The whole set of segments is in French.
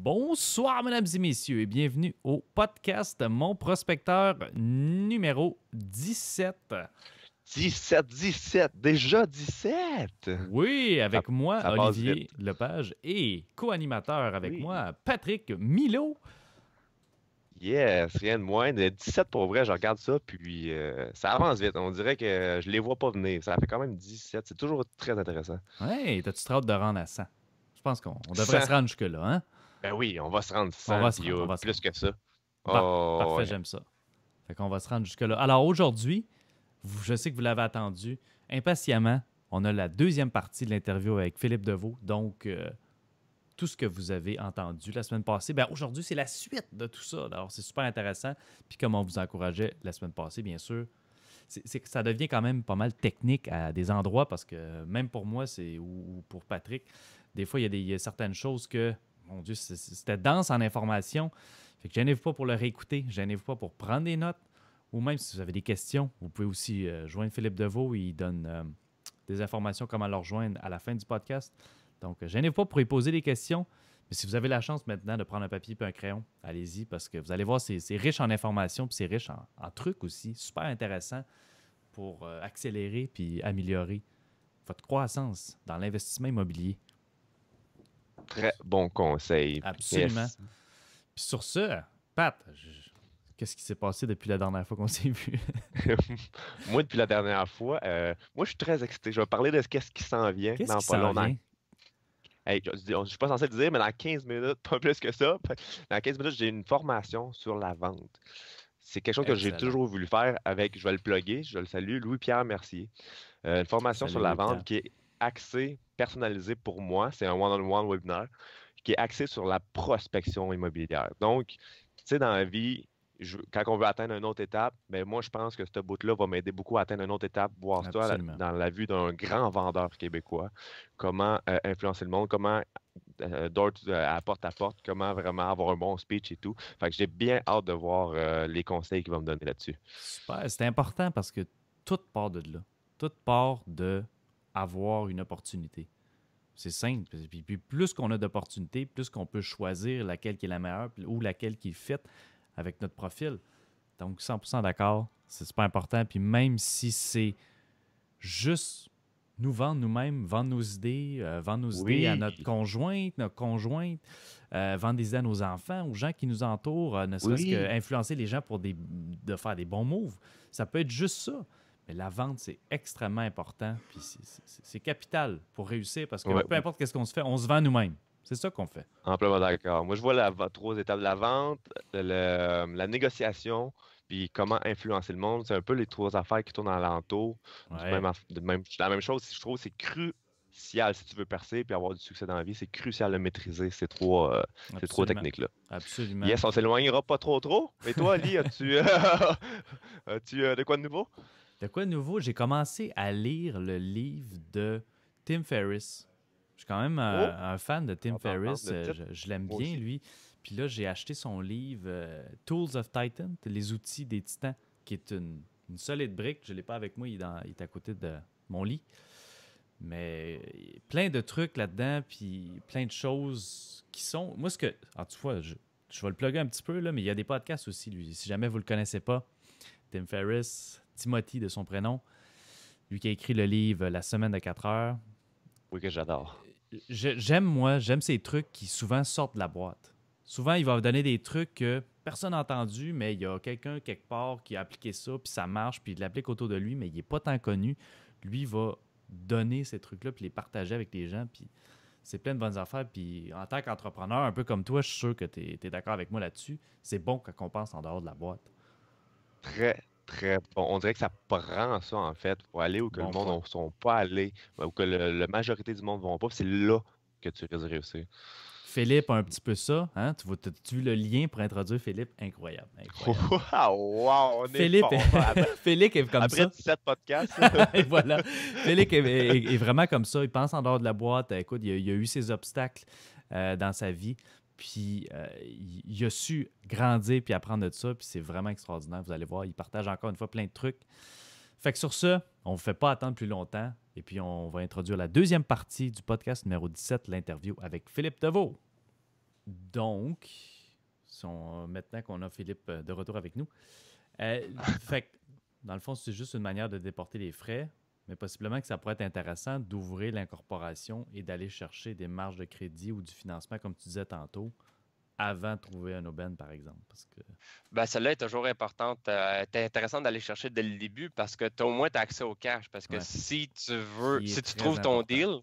Bonsoir, mesdames et messieurs, et bienvenue au podcast Mon Prospecteur numéro 17. 17, déjà 17! Oui, avec moi, Ça passe Olivier vite. Lepage, et co-animateur avec Oui. moi, Patrick Milo. Yes, rien de moins. De 17 pour vrai, je regarde ça, puis ça avance vite. On dirait que je les vois pas venir. Ça fait quand même 17. C'est toujours très intéressant. Ouais, t'as-tu trop hâte de rendre à 100? Je pense qu'on devrait se 100. rendre jusque-là, hein? Ben oui, on va se rendre On 100, va se puis rendre, on va se plus rendre. que ça. Bon, Oh, parfait, ouais. j'aime ça. Fait qu'on va se rendre jusque-là. Alors aujourd'hui, je sais que vous l'avez attendu impatiemment. On a la deuxième partie de l'interview avec Philippe Deveau. Donc, tout ce que vous avez entendu la semaine passée, bien aujourd'hui, c'est la suite de tout ça. Alors, c'est super intéressant. Puis comme on vous encourageait la semaine passée, bien sûr, c'est que ça devient quand même pas mal technique à des endroits parce que même pour moi, ou pour Patrick, des fois, il y a certaines choses que, mon Dieu, c'était dense en information. Fait que gênez-vous pas pour le réécouter, gênez-vous pas pour prendre des notes, ou même si vous avez des questions, vous pouvez aussi joindre Philippe Deveau. Il donne des informations comment le rejoindre à la fin du podcast. Donc, gênez-vous pas pour y poser des questions. Mais si vous avez la chance maintenant de prendre un papier et un crayon, allez-y parce que vous allez voir, c'est riche en informations puis c'est riche en trucs aussi, super intéressant pour accélérer puis améliorer votre croissance dans l'investissement immobilier. Très bon conseil. Absolument. Yes. Puis sur ce, Pat, qu'est-ce qui s'est passé depuis la dernière fois qu'on s'est vu? Moi, depuis la dernière fois, moi, je suis très excité. Je vais parler de qu'est-ce qui s'en vient Qu'est-ce dans qui pas s'en long. vient? Hey, je suis pas censé le dire, mais dans 15 minutes, pas plus que ça, dans 15 minutes, j'ai une formation sur la vente. C'est quelque chose que j'ai Excellent. toujours voulu faire avec, je vais le plugger, je le salue, Louis-Pierre Mercier. Une formation Salut sur la Louis-Pierre. vente qui est axée, personnalisée pour moi. C'est un one-on-one webinaire qui est axé sur la prospection immobilière. Donc, tu sais, dans la vie, quand on veut atteindre une autre étape, ben moi, je pense que ce bout-là va m'aider beaucoup à atteindre une autre étape, voir ça Absolument. dans la vue d'un grand vendeur québécois. Comment influencer le monde, comment à porte à porte, comment vraiment avoir un bon speech et tout. Fait que j'ai bien hâte de voir les conseils qu'il va me donner là-dessus. Super. C'est important parce que tout part de là. Tout part de avoir une opportunité. C'est simple. Puis plus qu'on a d'opportunités, plus qu'on peut choisir laquelle qui est la meilleure ou laquelle qui fit avec notre profil. Donc, 100% d'accord. C'est super important. Puis même si c'est juste nous vendre nous-mêmes, vendre nos idées à notre Oui, conjointe, vendre des idées à nos enfants, aux gens qui nous entourent, ne serait-ce oui. qu'influencer les gens de faire des bons moves. Ça peut être juste ça. Mais la vente, c'est extrêmement important. Puis c'est capital pour réussir parce que Ouais, peu importe qu'est-ce qu'on se fait, on se vend nous-mêmes. C'est ça qu'on fait. amplement d'accord. Moi, je vois trois étapes de la vente, la négociation, puis comment influencer le monde. C'est un peu les trois affaires qui tournent alentour. Ouais, La même chose, je trouve, c'est crucial si tu veux percer puis avoir du succès dans la vie. C'est crucial de maîtriser ces trois absolument. techniques-là. Absolument. Yes, on s'éloignera pas trop. Et toi, Ali, as-tu de quoi de nouveau? De quoi de nouveau? J'ai commencé à lire le livre de Tim Ferriss. Je suis quand même Oh, un fan de Tim on t'en parle Ferriss. de titre. Je l'aime Moi bien, aussi. lui. Puis là, j'ai acheté son livre Tools of Titan, les outils des titans, qui est une solide brique. Je ne l'ai pas avec moi, il est à côté de mon lit. Mais plein de trucs là-dedans, puis plein de choses qui sont... Moi, tu vois, je vais le plugger un petit peu, là, mais il y a des podcasts aussi, lui. Si jamais vous ne le connaissez pas, Tim Ferriss, Timothy de son prénom, lui qui a écrit le livre La semaine de 4 heures. Oui, que j'adore. J'aime ces trucs qui souvent sortent de la boîte. Souvent, il va vous donner des trucs que personne n'a entendu, mais il y a quelqu'un quelque part qui a appliqué ça, puis ça marche, puis il l'applique autour de lui, mais il n'est pas tant connu. Lui va donner ces trucs-là, puis les partager avec les gens, puis c'est plein de bonnes affaires. Puis en tant qu'entrepreneur, un peu comme toi, je suis sûr que tu es d'accord avec moi là-dessus. C'est bon quand on pense en dehors de la boîte. Très, très bon. On dirait que ça prend ça, en fait, pour aller où que le Bon monde point. ne sont pas allés, ou que la majorité du monde ne vont pas. Puis c'est là que tu risques de réussir. Philippe a un petit peu ça. Hein? Tu vu le lien pour introduire Philippe? Incroyable, incroyable. Wow, on est Philippe, fort. Philippe est comme Après ça. 17 podcasts. Et voilà. Philippe est vraiment comme ça. Il pense en dehors de la boîte. Écoute, il a eu ses obstacles dans sa vie. Puis il a su grandir puis apprendre de ça. Puis c'est vraiment extraordinaire. Vous allez voir, il partage encore une fois plein de trucs. Fait que sur ça, on ne vous fait pas attendre plus longtemps. Et puis on va introduire la deuxième partie du podcast numéro 17, l'interview avec Philippe Deveau. Donc, maintenant qu'on a Philippe de retour avec nous, fait que, dans le fond, c'est juste une manière de déporter les frais, mais possiblement que ça pourrait être intéressant d'ouvrir l'incorporation et d'aller chercher des marges de crédit ou du financement, comme tu disais tantôt, avant de trouver un aubaine, par exemple. Parce que... Ben, celle-là est toujours importante. C'est intéressant d'aller chercher dès le début parce que au moins tu as accès au cash. Parce que si tu trouves ton deal,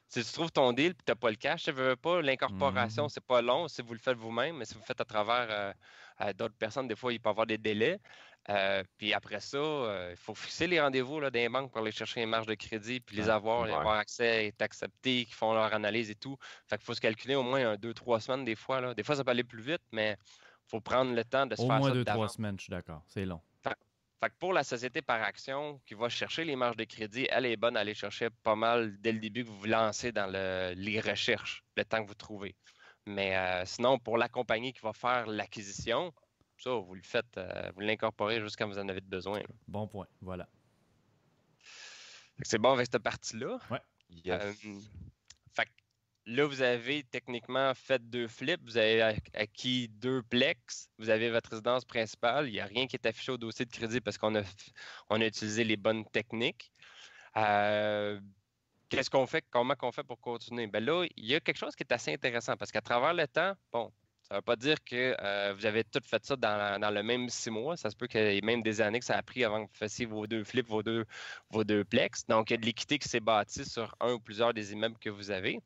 si tu trouves ton deal et tu n'as pas le cash, tu ne veux pas, l'incorporation, c'est pas long si vous le faites vous-même, mais si vous le faites à travers d'autres personnes, des fois, il peut y avoir des délais. Puis après ça, il faut fixer les rendez-vous là, des banques pour aller chercher les marges de crédit, puis les avoir accès, être acceptés, qu'ils font leur analyse et tout. Fait qu'il faut se calculer au moins 2-3 semaines des fois. Là. Des fois, ça peut aller plus vite, mais il faut prendre le temps de se faire ça. Au moins 2-3 semaines, je suis d'accord. C'est long. Fait que pour la société par action qui va chercher les marges de crédit, elle est bonne à aller chercher pas mal dès le début que vous vous lancez dans les recherches, le temps que vous trouvez. Mais sinon, pour la compagnie qui va faire l'acquisition, ça, vous le faites, vous l'incorporez juste quand vous en avez besoin. Là. Bon point, voilà. C'est bon avec cette partie-là. Ouais. Yes. Fait que là, vous avez techniquement fait 2 flips, vous avez acquis 2 plex, vous avez votre résidence principale, il n'y a rien qui est affiché au dossier de crédit parce qu'on a utilisé les bonnes techniques. Qu'est-ce qu'on fait? Comment qu'on fait pour continuer? Ben là, il y a quelque chose qui est assez intéressant parce qu'à travers le temps, bon, ça ne veut pas dire que vous avez tout fait ça dans le même 6 mois. Ça se peut qu'il y ait même des années que ça a pris avant que vous fassiez vos 2 flips, vos deux plex. Donc, il y a de l'équité qui s'est bâtie sur un ou plusieurs des immeubles que vous avez.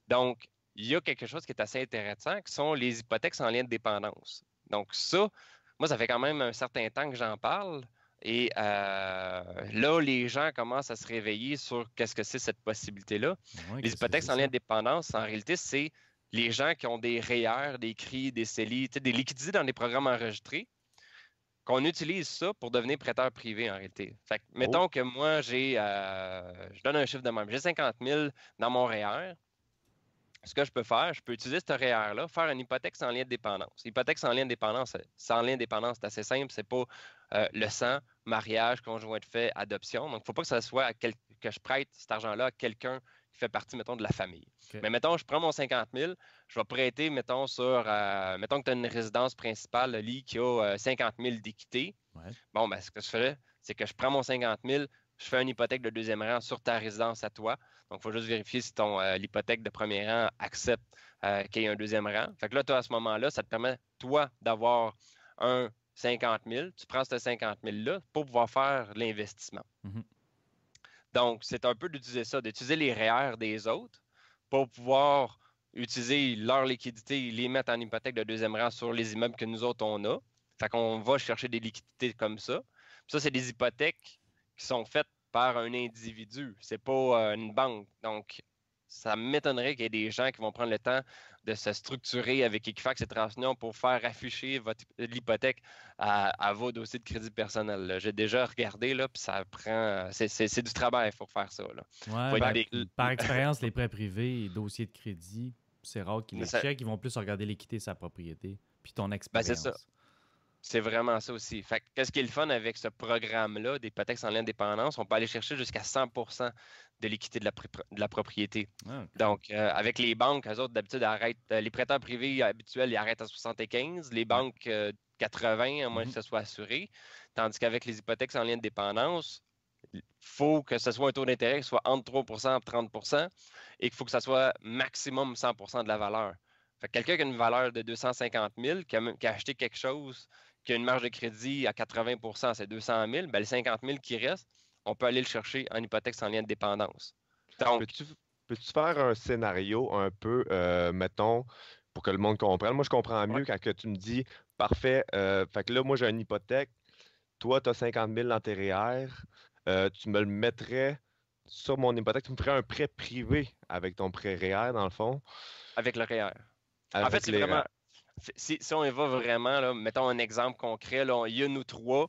Donc, il y a quelque chose qui est assez intéressant, qui sont les hypothèques en lien de dépendance. Donc, ça, moi, ça fait quand même un certain temps que j'en parle. Et là, les gens commencent à se réveiller sur qu'est-ce que c'est cette possibilité-là. Ouais, les hypothèques en lien de dépendance, en réalité, c'est les gens qui ont des REER, des CRI, des CELI, des liquidités dans des programmes enregistrés, qu'on utilise ça pour devenir prêteur privé en réalité. Fait que, mettons que moi, je donne un chiffre de même, j'ai 50 000 dans mon REER. Ce que je peux faire, je peux utiliser ce REER-là, faire une hypothèque sans lien de dépendance. Hypothèque sans lien de dépendance, c'est assez simple, c'est pas le sang, mariage, conjoint de fait, adoption. Donc, il ne faut pas que ça soit que je prête cet argent-là à quelqu'un qui fait partie, mettons, de la famille. Okay. Mais mettons, je prends mon 50 000, je vais prêter, mettons, mettons que tu as une résidence principale, Lee, qui a 50 000 d'équité. Ouais. Bon, ben, ce que je fais, c'est que je prends mon 50 000, je fais une hypothèque de deuxième rang sur ta résidence à toi. Donc, il faut juste vérifier si l'hypothèque de premier rang accepte qu'il y ait un deuxième rang. Fait que là, toi, à ce moment-là, ça te permet, toi, d'avoir un 50 000. Tu prends ce 50 000-là pour pouvoir faire l'investissement. Mm-hmm. Donc, c'est un peu d'utiliser ça, d'utiliser les REER des autres pour pouvoir utiliser leur liquidité, les mettre en hypothèque de deuxième rang sur les immeubles que nous autres, on a. Fait qu'on va chercher des liquidités comme ça. Puis ça, c'est des hypothèques qui sont faites par un individu. C'est pas une banque. Donc, ça m'étonnerait qu'il y ait des gens qui vont prendre le temps de se structurer avec Equifax et Transunion pour faire afficher l'hypothèque à vos dossiers de crédit personnel. J'ai déjà regardé, là, puis ça prend... C'est du travail pour faire ça. Là. Ouais, par expérience, les prêts privés et dossiers de crédit, c'est rare qu'ils les checkent. Ils vont plus regarder l'équité de sa propriété puis ton expérience. C'est ça. C'est vraiment ça aussi. Fait que, qu'est-ce qui est le fun avec ce programme-là d'hypothèques sans lien de dépendance? On peut aller chercher jusqu'à 100 de l'équité de la propriété. Okay. Donc, avec les banques, eux autres, d'habitude, les prêteurs privés habituels, ils arrêtent à 75. Les banques, 80, à moins que ce soit assuré. Tandis qu'avec les hypothèques sans lien de dépendance, il faut que ce soit un taux d'intérêt qui soit entre 3 et 30 et qu'il faut que ce soit maximum 100 de la valeur. Fait que quelqu'un qui a une valeur de 250 000, qui a acheté quelque chose qui a une marge de crédit à 80 c'est 200 000, ben, les 50 000 qui restent, on peut aller le chercher en hypothèque sans lien de dépendance. Donc, peux-tu faire un scénario un peu, mettons, pour que le monde comprenne? Moi, je comprends mieux quand que tu me dis, parfait, fait que là, moi, j'ai une hypothèque, toi, tu as 50 000 dans tes REER, tu me le mettrais sur mon hypothèque, tu me ferais un prêt privé avec ton prêt REER, dans le fond? Avec le REER. En fait, c'est vraiment... Si on y va vraiment, là, mettons un exemple concret, là, il y a nous trois,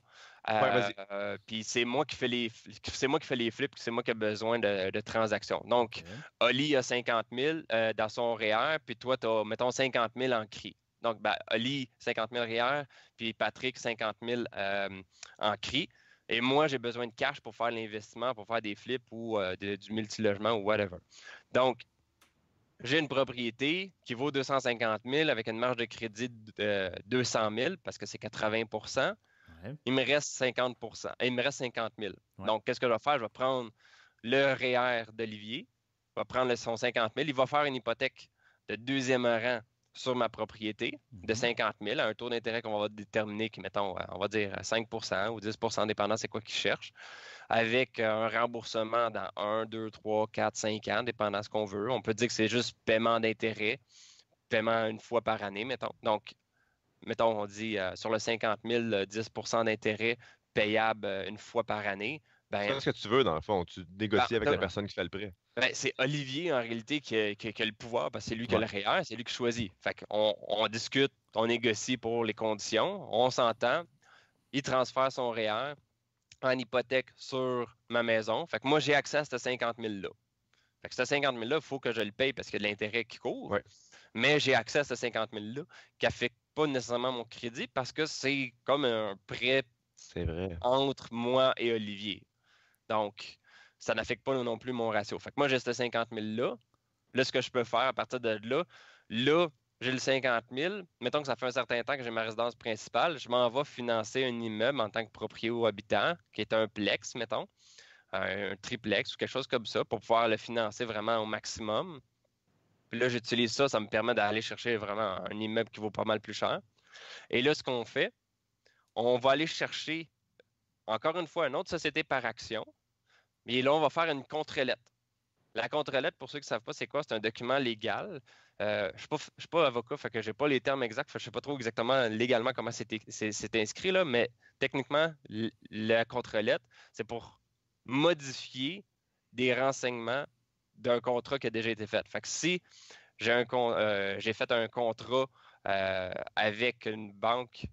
puis c'est moi qui fais les flips, c'est moi qui ai besoin de transactions. Donc, Oli a 50 000 dans son REER, puis toi, tu as, mettons, 50 000 en CRI. Donc, Oli, 50 000 REER, puis Patrick, 50 000 en CRI. Et moi, j'ai besoin de cash pour faire l'investissement, pour faire des flips ou du multilogement ou whatever. Donc, j'ai une propriété qui vaut 250 000 avec une marge de crédit de 200 000 parce que c'est 80 %. Ouais. Il me reste 50 il me reste 50 000. Ouais. Donc, qu'est-ce que je vais faire? Je vais prendre le REER d'Olivier, je vais prendre son 50 000. Il va faire une hypothèque de deuxième rang sur ma propriété de 50 000 à un taux d'intérêt qu'on va déterminer qui, mettons, on va dire 5 ou 10 dépendant c'est quoi qu'il cherche, avec un remboursement dans 1, 2, 3, 4, 5 ans, dépendant ce qu'on veut. On peut dire que c'est juste paiement d'intérêt, paiement une fois par année, mettons. Donc, mettons, on dit sur le 50 000, 10 d'intérêt payable une fois par année. C'est Ben, ce que tu veux, dans le fond. Tu négocies avec la personne qui fait le prêt. ben, c'est Olivier, en réalité, qui a le pouvoir, parce que c'est lui qui a le REER, c'est lui qui choisit. Fait on discute, on négocie pour les conditions, on s'entend, il transfère son REER en hypothèque sur ma maison. Fait que moi, j'ai accès à ce 50 000-là. Fait que ce 50 000-là, il faut que je le paye parce qu'il y a de l'intérêt qui court. Ouais. Mais j'ai accès à ce 50 000-là qui n'affecte pas nécessairement mon crédit parce que c'est comme un prêt C'est vrai. entre moi et Olivier. Donc, ça n'affecte pas non plus mon ratio. Fait que moi, j'ai ce 50 000-là. Là, ce que je peux faire à partir de là, j'ai le 50 000. Mettons que ça fait un certain temps que j'ai ma résidence principale. Je m'en vais financer un immeuble en tant que propriétaire ou habitant, qui est un plex, mettons, un triplex ou quelque chose comme ça, pour pouvoir le financer vraiment au maximum. Puis là, j'utilise ça, ça me permet d'aller chercher vraiment un immeuble qui vaut pas mal plus cher. Et là, ce qu'on fait, on va aller chercher, encore une fois, une autre société par action. Et là, on va faire une contre-lettre. La contre-lettre, pour ceux qui ne savent pas, c'est quoi? C'est un document légal. Je ne suis pas avocat, fait que je n'ai pas les termes exacts. Je ne sais pas trop exactement légalement comment c'est inscrit, là, mais techniquement, la contre-lettre, c'est pour modifier des renseignements d'un contrat qui a déjà été fait. Fait que si j'ai fait un contrat avec une banque,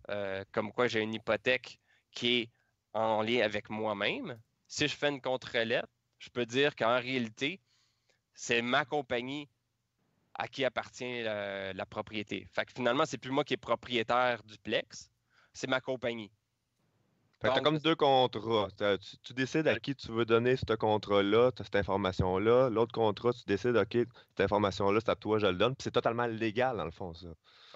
comme quoi j'ai une hypothèque qui est en lien avec moi-même, si je fais une contre-lettre, je peux dire qu'en réalité, c'est ma compagnie à qui appartient la propriété. Fait que finalement, c'est plus moi qui est propriétaire du Plex, c'est ma compagnie. Fait que t'as comme deux contrats. Tu décides à qui tu veux donner ce contrat-là, cette information-là. L'autre contrat, tu décides, OK, cette information-là, c'est à toi, je le donne. Puis c'est totalement légal, dans le fond, ça.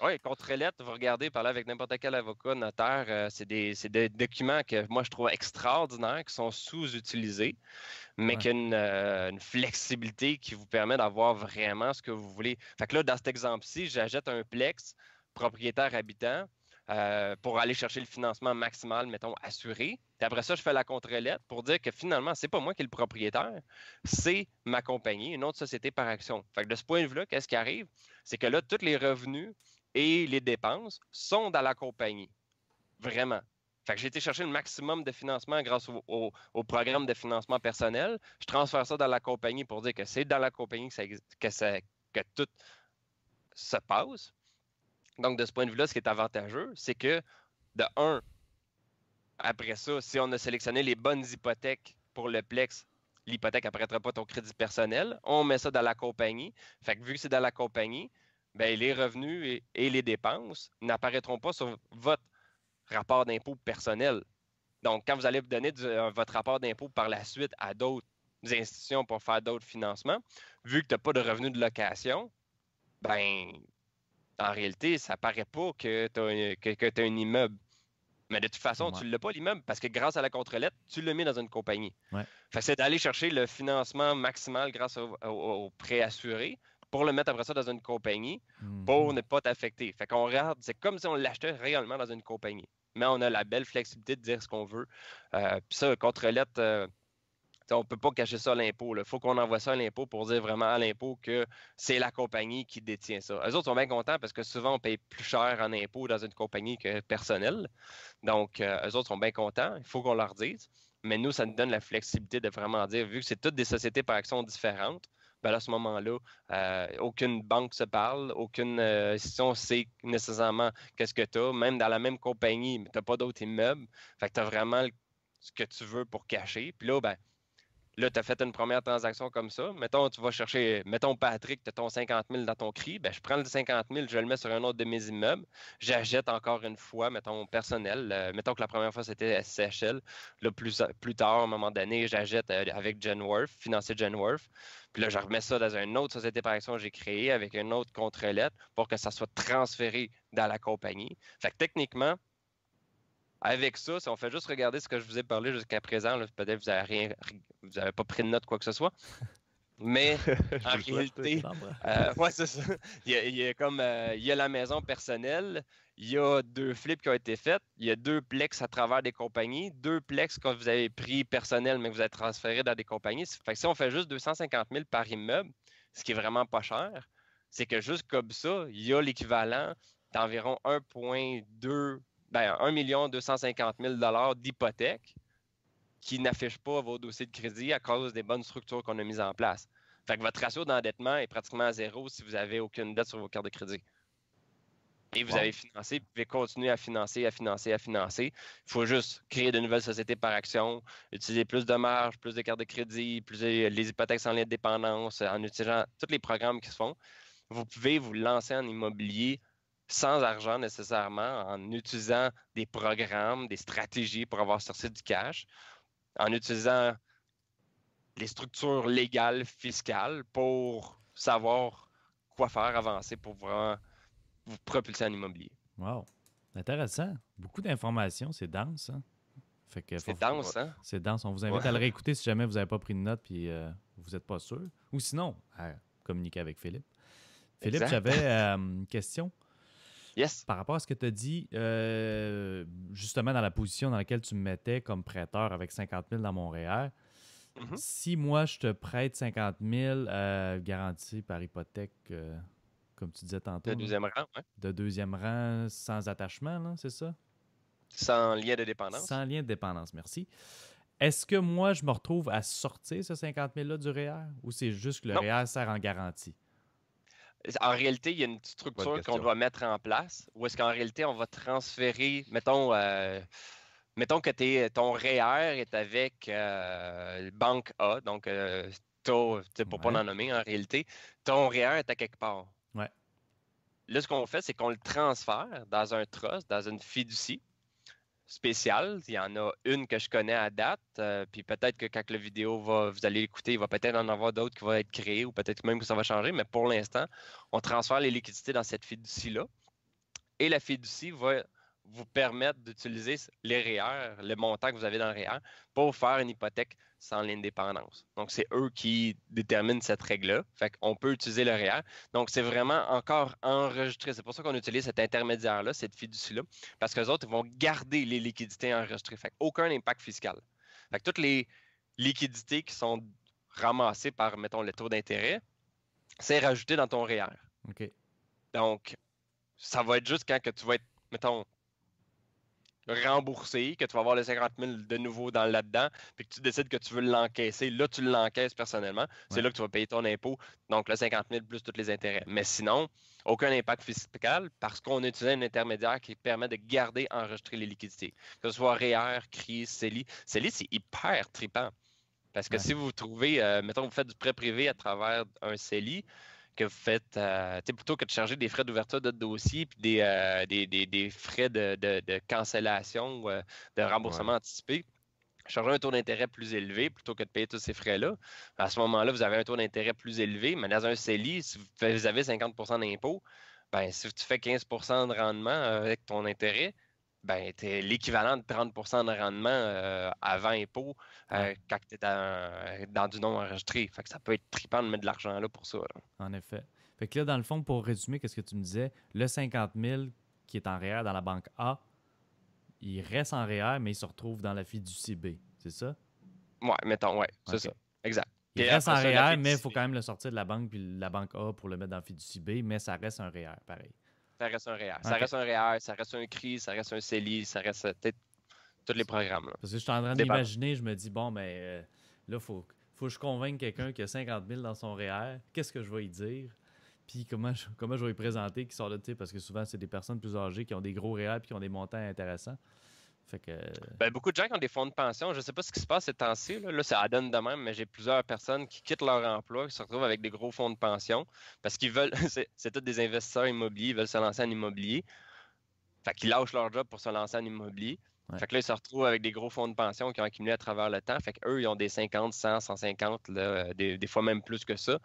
Oui, contre-lettre, vous regardez, parler avec n'importe quel avocat, notaire, c'est des documents que moi je trouve extraordinaires, qui sont sous-utilisés, mais qui ont une flexibilité qui vous permet d'avoir vraiment ce que vous voulez. Fait que là, dans cet exemple-ci, j'achète un Plex propriétaire habitant pour aller chercher le financement maximal, mettons, assuré. Puis après ça, je fais la contre-lettre pour dire que finalement, c'est pas moi qui est le propriétaire, c'est ma compagnie, une autre société par action. Fait que de ce point de vue-là, qu'est-ce qui arrive? C'est que là, tous les revenus et les dépenses sont dans la compagnie. Vraiment. Fait que j'ai été chercher le maximum de financement grâce au programme de financement personnel. Je transfère ça dans la compagnie pour dire que c'est dans la compagnie que tout se passe. Donc, de ce point de vue-là, ce qui est avantageux, c'est que, de un, après ça, si on a sélectionné les bonnes hypothèques pour le Plex, l'hypothèque n'apparaîtra pas ton crédit personnel. On met ça dans la compagnie. Fait que vu que c'est dans la compagnie, ben, les revenus et les dépenses n'apparaîtront pas sur votre rapport d'impôt personnel. Donc, quand vous allez vous donner votre rapport d'impôt par la suite à d'autres institutions pour faire d'autres financements, vu que tu n'as pas de revenus de location, ben, en réalité, ça ne paraît pas que tu as un immeuble. Mais de toute façon, tu ne l'as pas, l'immeuble, parce que grâce à la contre-lettre, tu le mets dans une compagnie. Ouais. Fait que c'est d'aller chercher le financement maximal grâce au prêt assuré pour le mettre après ça dans une compagnie pour ne pas t'affecter. Fait qu'on regarde, c'est comme si on l'achetait réellement dans une compagnie. Mais on a la belle flexibilité de dire ce qu'on veut. Puis ça, contre-lettre, on ne peut pas cacher ça à l'impôt. Il faut qu'on envoie ça à l'impôt pour dire vraiment à l'impôt que c'est la compagnie qui détient ça. Eux autres sont bien contents parce que souvent, on paye plus cher en impôt dans une compagnie que personnel. Donc, eux autres sont bien contents. Il faut qu'on leur dise. Mais nous, ça nous donne la flexibilité de vraiment dire, vu que c'est toutes des sociétés par action différentes, ben là, à ce moment-là, aucune banque se parle, aucune institution sait nécessairement qu'est-ce que tu as. Même dans la même compagnie, mais tu n'as pas d'autres immeubles. Fait que tu as vraiment ce que tu veux pour cacher. Puis là, ben, Là, tu as fait une première transaction comme ça. Mettons, tu vas chercher, mettons, Patrick, tu as ton 50 000 dans ton CRI. Ben, je prends le 50 000, je le mets sur un autre de mes immeubles. J'achète encore une fois, mettons, personnel. Mettons que la première fois, c'était SCHL. Là, plus tard, à un moment donné, j'achète avec Genworth, financier Genworth. Puis là, je remets ça dans une autre société par action que j'ai créée avec une autre contre-lettre pour que ça soit transféré dans la compagnie. Fait que techniquement, avec ça, si on fait juste regarder ce que je vous ai parlé jusqu'à présent, peut-être que vous n'avez pas pris de note, quoi que ce soit. Mais Je en vous le souhaite. réalité, Chambre. ouais, c'est ça. Il y a comme il y a la maison personnelle, il y a 2 flips qui ont été faits, il y a 2 plex à travers des compagnies, 2 plex que vous avez pris personnel, mais que vous avez transféré dans des compagnies. Fait que si on fait juste 250 000 par immeuble, ce qui est vraiment pas cher, c'est que juste comme ça, il y a l'équivalent d'environ 1,2 ben, 1 250 000 d'hypothèque qui n'affichent pas vos dossiers de crédit à cause des bonnes structures qu'on a mises en place. Fait que votre ratio d'endettement est pratiquement à zéro si vous n'avez aucune dette sur vos cartes de crédit. Et vous avez financé, vous pouvez continuer à financer, à financer, à financer. Il faut juste créer de nouvelles sociétés par action, utiliser plus de marge, plus de cartes de crédit, plus les hypothèques sans lien de dépendance, en utilisant tous les programmes qui se font. Vous pouvez vous lancer en immobilier sans argent nécessairement, en utilisant des programmes, des stratégies pour avoir sorti du cash, en utilisant les structures légales, fiscales, pour savoir quoi faire, avancer pour vraiment vous propulser en immobilier. Wow. Intéressant. Beaucoup d'informations. C'est dense, hein? Fait que C'est dense, hein? c'est dense. On vous invite à le réécouter si jamais vous n'avez pas pris de notes et vous n'êtes pas sûr. Ou sinon, à communiquer avec Philippe. Philippe, Exact. j'avais une question. Yes. Par rapport à ce que tu as dit, justement dans la position dans laquelle tu me mettais comme prêteur avec 50 000 dans mon REER, si moi je te prête 50 000 garantis par hypothèque, comme tu disais tantôt, Le deuxième rang, ouais. de deuxième rang sans attachement, là, c'est ça? Sans lien de dépendance. Sans lien de dépendance, merci. Est-ce que moi je me retrouve à sortir ce 50 000-là du REER ou c'est juste que le Non. REER sert en garantie? En réalité, il y a une structure qu'on doit mettre en place où est-ce qu'en réalité, on va transférer, mettons que ton REER est avec Banque A, donc pour ne pas en nommer en réalité, ton REER est à quelque part. Ouais. Là, ce qu'on fait, c'est qu'on le transfère dans un trust, dans une fiducie spéciale. Il y en a une que je connais à date, puis peut-être que quand la vidéo vous allez l'écouter, il va peut-être en avoir d'autres qui vont être créées ou peut-être même que ça va changer, mais pour l'instant, on transfère les liquidités dans cette fiducie-là et la fiducie va vous permettre d'utiliser les REER, le montant que vous avez dans le REER, pour faire une hypothèque sans ligne de dépendance. Donc, c'est eux qui déterminent cette règle-là. Fait qu'on peut utiliser le REER. Donc, c'est vraiment encore enregistré. C'est pour ça qu'on utilise cet intermédiaire-là, cette fiducie-là, parce qu'eux autres, ils vont garder les liquidités enregistrées. Fait aucun impact fiscal. Fait que toutes les liquidités qui sont ramassées par, mettons, le taux d'intérêt, c'est rajouté dans ton REER. OK. Donc, ça va être juste quand que tu vas être, mettons, remboursé, que tu vas avoir les 50 000 de nouveau là-dedans, puis que tu décides que tu veux l'encaisser. Là, tu l'encaisses personnellement. C'est là que tu vas payer ton impôt. Donc, le 50 000 plus tous les intérêts. Mais sinon, aucun impact fiscal parce qu'on utilise un intermédiaire qui permet de garder enregistrer les liquidités. Que ce soit REER, CRI, CELI. CELI, c'est hyper trippant. Parce que si vous trouvez, mettons, vous faites du prêt privé à travers un CELI, que vous faites, plutôt que de charger des frais d'ouverture de dossier puis des frais de cancellation ou de remboursement anticipé, charger un taux d'intérêt plus élevé plutôt que de payer tous ces frais-là. À ce moment-là, vous avez un taux d'intérêt plus élevé, mais dans un CELI, si vous avez 50 d'impôt, ben, si tu fais 15 de rendement avec ton intérêt, ben, tu es l'équivalent de 30 de rendement avant impôt quand tu es dans du non enregistré. Fait que ça peut être trippant de mettre de l'argent là pour ça. Là. En effet. Fait que là, dans le fond, pour résumer, qu'est-ce que tu me disais? Le 50 000 qui est en REER dans la banque A, il reste en REER, mais il se retrouve dans la fiducie B. C'est ça? Ouais, mettons, ouais, c'est ça. Exact. Il Et reste en après ça, REER, mais il faut quand même le sortir de la banque puis la banque A pour le mettre dans la fiducie B, mais ça reste un REER, pareil. Ça reste un REER. Ça reste un REER, ça reste un CRI, ça reste un CELI, ça reste peut-être tous les programmes. Là. Parce que je suis en train d'imaginer, je me dis, bon, ben là, il faut que je convainque quelqu'un qui a 50 000 dans son REER. Qu'est-ce que je vais lui dire? Puis comment je vais lui présenter qui sort de, tu sais, parce que souvent, c'est des personnes plus âgées qui ont des gros REER puis qui ont des montants intéressants. Fait que... Ben, beaucoup de gens qui ont des fonds de pension, je ne sais pas ce qui se passe ces temps-ci, là, ça donne de même, mais j'ai plusieurs personnes qui quittent leur emploi, qui se retrouvent avec des gros fonds de pension parce qu'ils veulent, c'est tous des investisseurs immobiliers, ils veulent se lancer en immobilier. Fait qu'ils lâchent leur job pour se lancer en immobilier. Ouais. Fait que là, ils se retrouvent avec des gros fonds de pension qui ont accumulé à travers le temps. Fait qu'eux, ils ont des 50, 100, 150, là, des fois même plus que ça.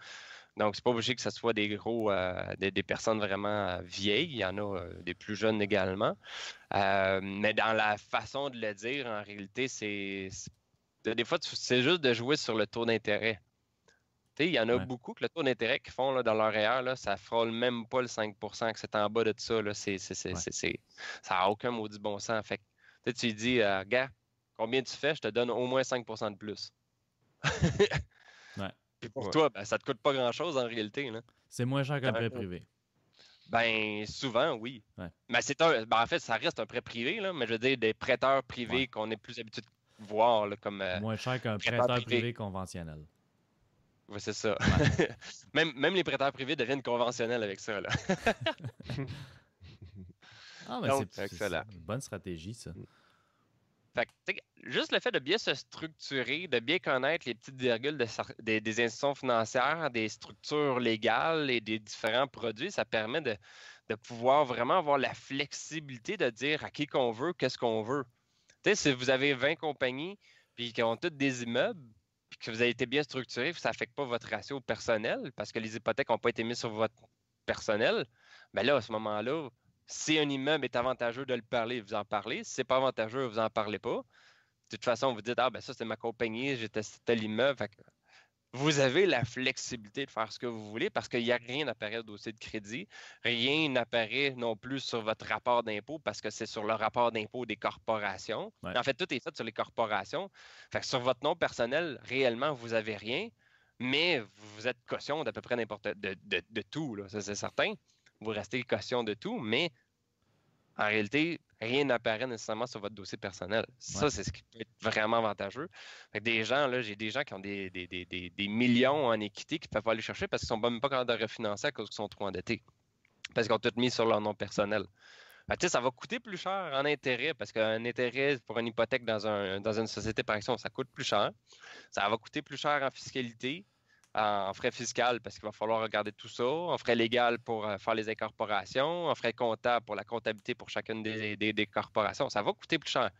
Donc, c'est pas obligé que ce soit des gros, des personnes vraiment vieilles. Il y en a des plus jeunes également. Mais dans la façon de le dire, en réalité, des fois, c'est juste de jouer sur le taux d'intérêt. Il y en a beaucoup que le taux d'intérêt qu'ils font là, dans leur REER, là, ça ne frôle même pas le 5 que c'est en bas de ça. Là, ça n'a aucun maudit bon sens. Fait que, tu lui dis, gars, combien tu fais? Je te donne au moins 5 de plus. Puis pour toi, ben, ça ne te coûte pas grand-chose en réalité. C'est moins cher qu'un prêt privé. Ben, souvent, oui. Ouais. Mais en fait, ça reste un prêt privé, là, mais je veux dire, des prêteurs privés qu'on est plus habitué de voir. Là, comme, moins cher qu'un prêteur privé conventionnel. Oui, c'est ça. Ouais. même les prêteurs privés deviennent conventionnels avec ça. Là. Ah, mais c'est excellent. C'est une bonne stratégie, ça. Fait que, juste le fait de bien se structurer, de bien connaître les petites virgules des institutions financières, des structures légales et des différents produits, ça permet de pouvoir vraiment avoir la flexibilité de dire à qui qu'on veut, qu'est-ce qu'on veut. Tu sais, si vous avez 20 compagnies puis qui ont toutes des immeubles, puis que vous avez été bien structuré, ça n'affecte pas votre ratio personnel parce que les hypothèques n'ont pas été mises sur votre personnel, bien là, à ce moment-là, si un immeuble est avantageux de le parler, vous en parlez. Si ce n'est pas avantageux, vous n'en parlez pas. De toute façon, vous dites, ah ben ça, c'est ma compagnie, j'ai testé tel immeuble. Fait que vous avez la flexibilité de faire ce que vous voulez parce qu'il n'y a rien n'apparaît au dossier de crédit. Rien n'apparaît non plus sur votre rapport d'impôt parce que c'est sur le rapport d'impôt des corporations. Ouais. En fait, tout est fait sur les corporations. Fait que sur votre nom personnel, réellement, vous n'avez rien, mais vous êtes caution d'à peu près n'importe de tout, là, ça c'est certain. Vous restez caution de tout, mais en réalité, rien n'apparaît nécessairement sur votre dossier personnel. Ça, c'est ce qui peut être vraiment avantageux. Fait que j'ai des gens qui ont des millions en équité qui ne peuvent pas aller chercher parce qu'ils ne sont même pas capables de refinancer à cause qu'ils sont trop endettés. Parce qu'ils ont tout mis sur leur nom personnel. Fait, ça va coûter plus cher en intérêt parce qu'un intérêt pour une hypothèque dans une société par action, ça coûte plus cher. Ça va coûter plus cher en fiscalité, en frais fiscal parce qu'il va falloir regarder tout ça, en frais légal pour faire les incorporations, en frais comptables pour la comptabilité pour chacune des corporations. Ça va coûter plus cher.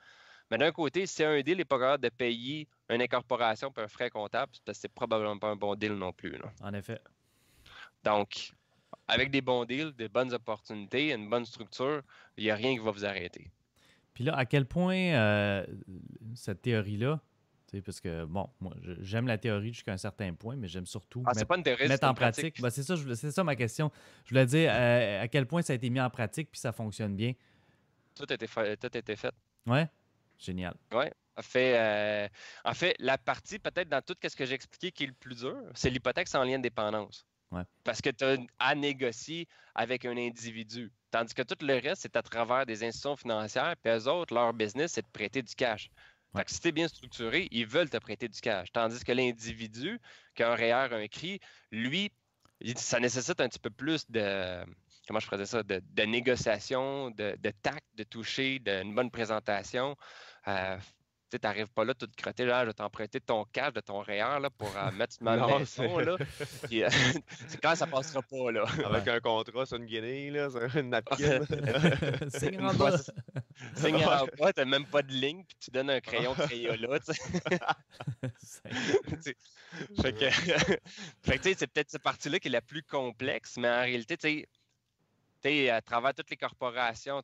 Mais d'un côté, si un deal n'est pas capable de payer une incorporation pour un frais comptable, c'est probablement pas un bon deal non plus. Là. En effet. Donc, avec des bons deals, des bonnes opportunités, une bonne structure, il n'y a rien qui va vous arrêter. Puis là, à quel point cette théorie-là, parce que, bon, moi, j'aime la théorie jusqu'à un certain point, mais j'aime surtout mettre en pratique. Ben, c'est ça ma question. Je voulais dire à quel point ça a été mis en pratique puis ça fonctionne bien. Tout a été fait. Ouais? Génial. Oui. En fait, la partie, peut-être dans tout ce que j'ai expliqué qui est le plus dur, c'est l'hypothèque sans lien de dépendance. Ouais. Parce que tu as à négocier avec un individu. Tandis que tout le reste, c'est à travers des institutions financières, puis eux autres, leur business, c'est de prêter du cash. Fait que si tu es bien structuré, ils veulent te prêter du cash. Tandis que l'individu, qui a un REER, un CRI, lui, ça nécessite un petit peu plus de, comment je faisais ça, de négociation, de tact, de toucher, d'une bonne présentation. Tu n'arrives pas là tout crotté, là, je vais t'emprunter ton cash de ton REER là, pour mettre ma maison. Là. Puis, c'est quand ça passera pas. Là. Avec un contrat sur une guinée, là, sur une napkin. Signe en bas. Signe en bas, tu n'as même pas de ligne, puis tu donnes un crayon Crayola. Fait que, c'est peut-être cette partie-là qui est la plus complexe, mais en réalité, tu sais, à travers toutes les corporations,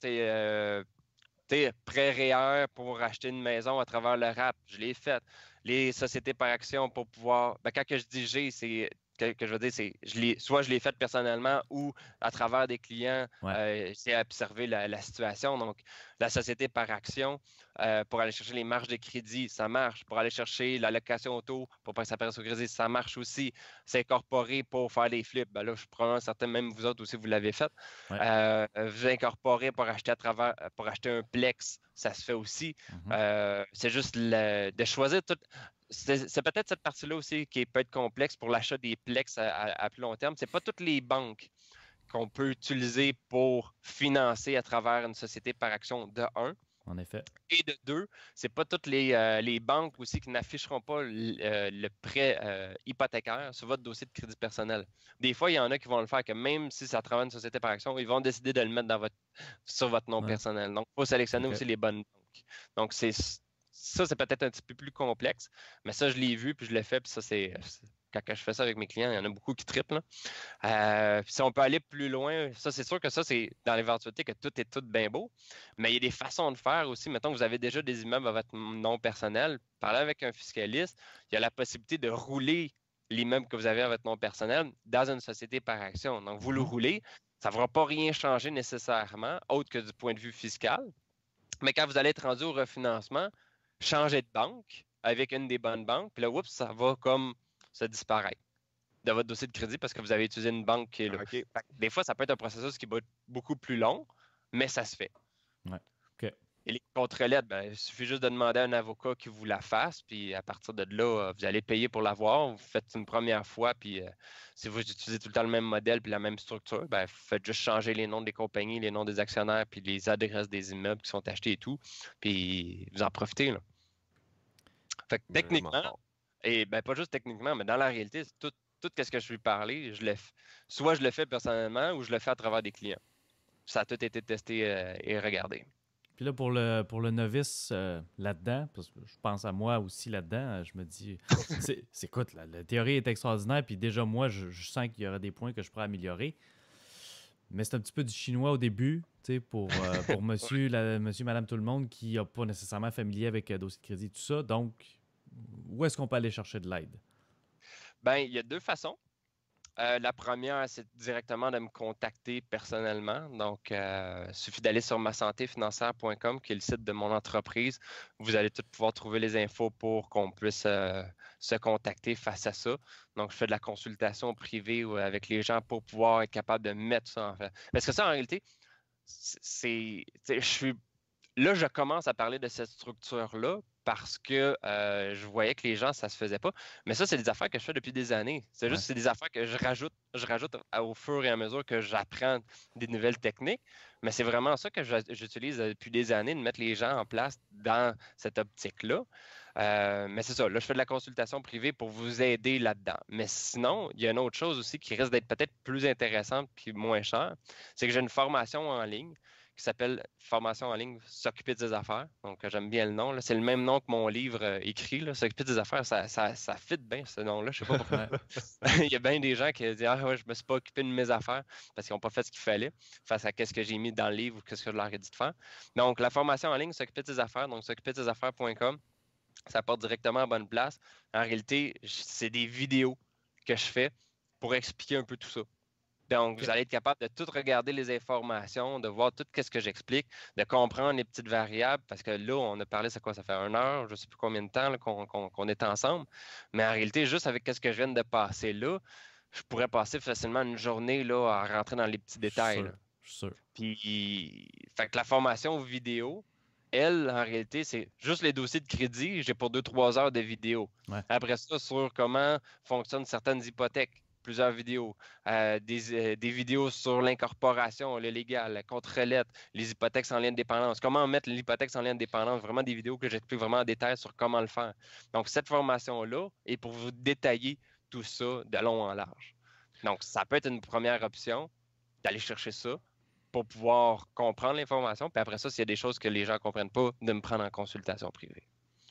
prêt REER pour acheter une maison à travers le RAP, je l'ai fait. Les sociétés par action pour pouvoir. Ben, quand je dis j'ai, c'est que je veux dire, c'est soit je l'ai fait personnellement ou à travers des clients, j'ai observé la situation. Donc, la société par action, pour aller chercher les marges de crédit, ça marche. Pour aller chercher la location auto, pour pas que ça apparaisse au crédit, ça marche aussi. C'est incorporé pour faire des flips. Ben là, je prends certains, même vous autres aussi, vous l'avez fait. Vous incorporez pour acheter pour acheter un Plex, ça se fait aussi. C'est juste de choisir tout. C'est peut-être cette partie-là aussi qui peut être complexe pour l'achat des Plex à plus long terme. Ce n'est pas toutes les banques qu'on peut utiliser pour financer à travers une société par action de 1. En effet. Et de deux, c'est pas toutes les banques aussi qui n'afficheront pas le prêt hypothécaire sur votre dossier de crédit personnel. Des fois, il y en a qui vont le faire, que même si ça travaille une société par action, ils vont décider de le mettre sur votre nom personnel. Donc, il faut sélectionner aussi les bonnes banques. Donc, ça, c'est peut-être un petit peu plus complexe, mais ça, je l'ai vu, puis je l'ai fait, puis ça, quand je fais ça avec mes clients, il y en a beaucoup qui triplent, là. Si on peut aller plus loin, ça, c'est sûr que ça, c'est dans l'éventualité que tout est tout bien beau, mais il y a des façons de faire aussi. Mettons que vous avez déjà des immeubles à votre nom personnel, parlez avec un fiscaliste, il y a la possibilité de rouler l'immeuble que vous avez à votre nom personnel dans une société par action. Donc, vous le roulez, ça ne va pas rien changer nécessairement, autre que du point de vue fiscal, mais quand vous allez être rendu au refinancement, changez de banque avec une des bonnes banques, puis là, oups, ça va comme se disparaître de votre dossier de crédit parce que vous avez utilisé une banque qui est là. OK. Des fois, ça peut être un processus qui va être beaucoup plus long, mais ça se fait. Ouais. OK. Et les contre-lettres, il suffit juste de demander à un avocat qui vous la fasse, puis à partir de là, vous allez payer pour l'avoir. Vous faites une première fois, puis si vous utilisez tout le temps le même modèle puis la même structure, vous faites juste changer les noms des compagnies, les noms des actionnaires, puis les adresses des immeubles qui sont achetés et tout, puis vous en profitez, là. Fait que techniquement, et pas juste techniquement, mais dans la réalité, tout ce que je lui parlais, soit je le fais personnellement ou je le fais à travers des clients. Ça a tout été testé et regardé. Puis là, pour le novice là-dedans, parce que je pense à moi aussi là-dedans, je me dis, écoute, la théorie est extraordinaire, puis déjà, moi, je sens qu'il y aura des points que je pourrais améliorer. Mais c'est un petit peu du chinois au début, tu sais, pour monsieur, madame, tout le monde qui n'a pas nécessairement familier avec dossier de crédit et tout ça. Donc, où est-ce qu'on peut aller chercher de l'aide? Il y a deux façons. La première, c'est directement de me contacter personnellement. Donc, il suffit d'aller sur masantéfinancière.com, qui est le site de mon entreprise. Vous allez tout pouvoir trouver les infos pour qu'on puisse se contacter face à ça. Donc, je fais de la consultation privée avec les gens pour pouvoir être capable de mettre ça en fait. Parce que ça, en réalité, là, je commence à parler de cette structure-là parce que je voyais que les gens, ça se faisait pas. Mais ça, c'est des affaires que je fais depuis des années. C'est juste, c'est des affaires que je rajoute au fur et à mesure que j'apprends des nouvelles techniques. Mais c'est vraiment ça que j'utilise depuis des années, de mettre les gens en place dans cette optique-là. Mais c'est ça, là, je fais de la consultation privée pour vous aider là-dedans. Mais sinon, il y a une autre chose aussi qui risque d'être peut-être plus intéressante puis moins chère, c'est que j'ai une formation en ligne qui s'appelle Formation en ligne, S'occuper de ses affaires. Donc, j'aime bien le nom, là. C'est le même nom que mon livre écrit, là. S'occuper de ses affaires, ça fit bien, ce nom-là. Je sais pas pourquoi. Il y a bien des gens qui disent « Ah ouais, je me suis pas occupé de mes affaires parce qu'ils n'ont pas fait ce qu'il fallait face à ce que j'ai mis dans le livre ou ce que je leur ai dit de faire. » Donc, la formation en ligne, S'occuper de ses affaires, donc s'occuper-de-ses-affaires.com, ça porte directement à bonne place. En réalité, c'est des vidéos que je fais pour expliquer un peu tout ça. Donc, vous allez être capable de tout regarder les informations, de voir tout ce que j'explique, de comprendre les petites variables, parce que là, on a parlé, c'est quoi, ça fait 1 heure, je ne sais plus combien de temps là, qu'on est ensemble. Mais en réalité, juste avec ce que je viens de passer là, je pourrais passer facilement une journée là, à rentrer dans les petits détails. Je suis sûr. Puis, fait que la formation vidéo, elle, en réalité, c'est juste les dossiers de crédit. J'ai pour 2-3 heures de vidéo. Ouais. Après ça, sur comment fonctionnent certaines hypothèques, plusieurs vidéos. Des vidéos sur l'incorporation, le légal, la contre-lettre, les hypothèques sans lien de dépendance. Comment mettre l'hypothèque sans lien de dépendance. Vraiment des vidéos que j'explique vraiment en détail sur comment le faire. Donc, cette formation-là est pour vous détailler tout ça de long en large. Donc, ça peut être une première option d'aller chercher ça pour pouvoir comprendre l'information. Puis après ça, s'il y a des choses que les gens ne comprennent pas, de me prendre en consultation privée.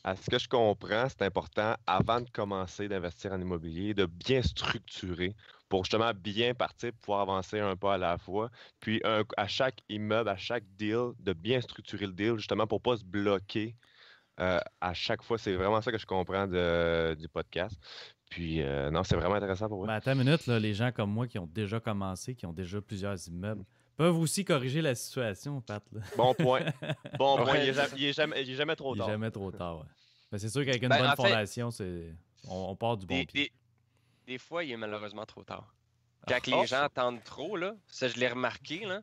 À ce que je comprends, c'est important, avant de commencer d'investir en immobilier, de bien structurer pour justement bien partir, pouvoir avancer un pas à la fois. Puis à chaque immeuble, à chaque deal, de bien structurer le deal, justement pour ne pas se bloquer à chaque fois. C'est vraiment ça que je comprends du podcast. Puis non, c'est vraiment intéressant pour moi. Attends une minute, là, les gens comme moi qui ont déjà commencé, qui ont déjà plusieurs immeubles, peuvent aussi corriger la situation, Pat. Là. Bon point. Bon point. Il est jamais trop tard. Il est jamais trop tard, ouais. Mais c'est sûr qu'avec une bonne fondation, on part du bon pied. Des fois, il est malheureusement trop tard. Quand les gens attendent trop, là, ça je l'ai remarqué, là.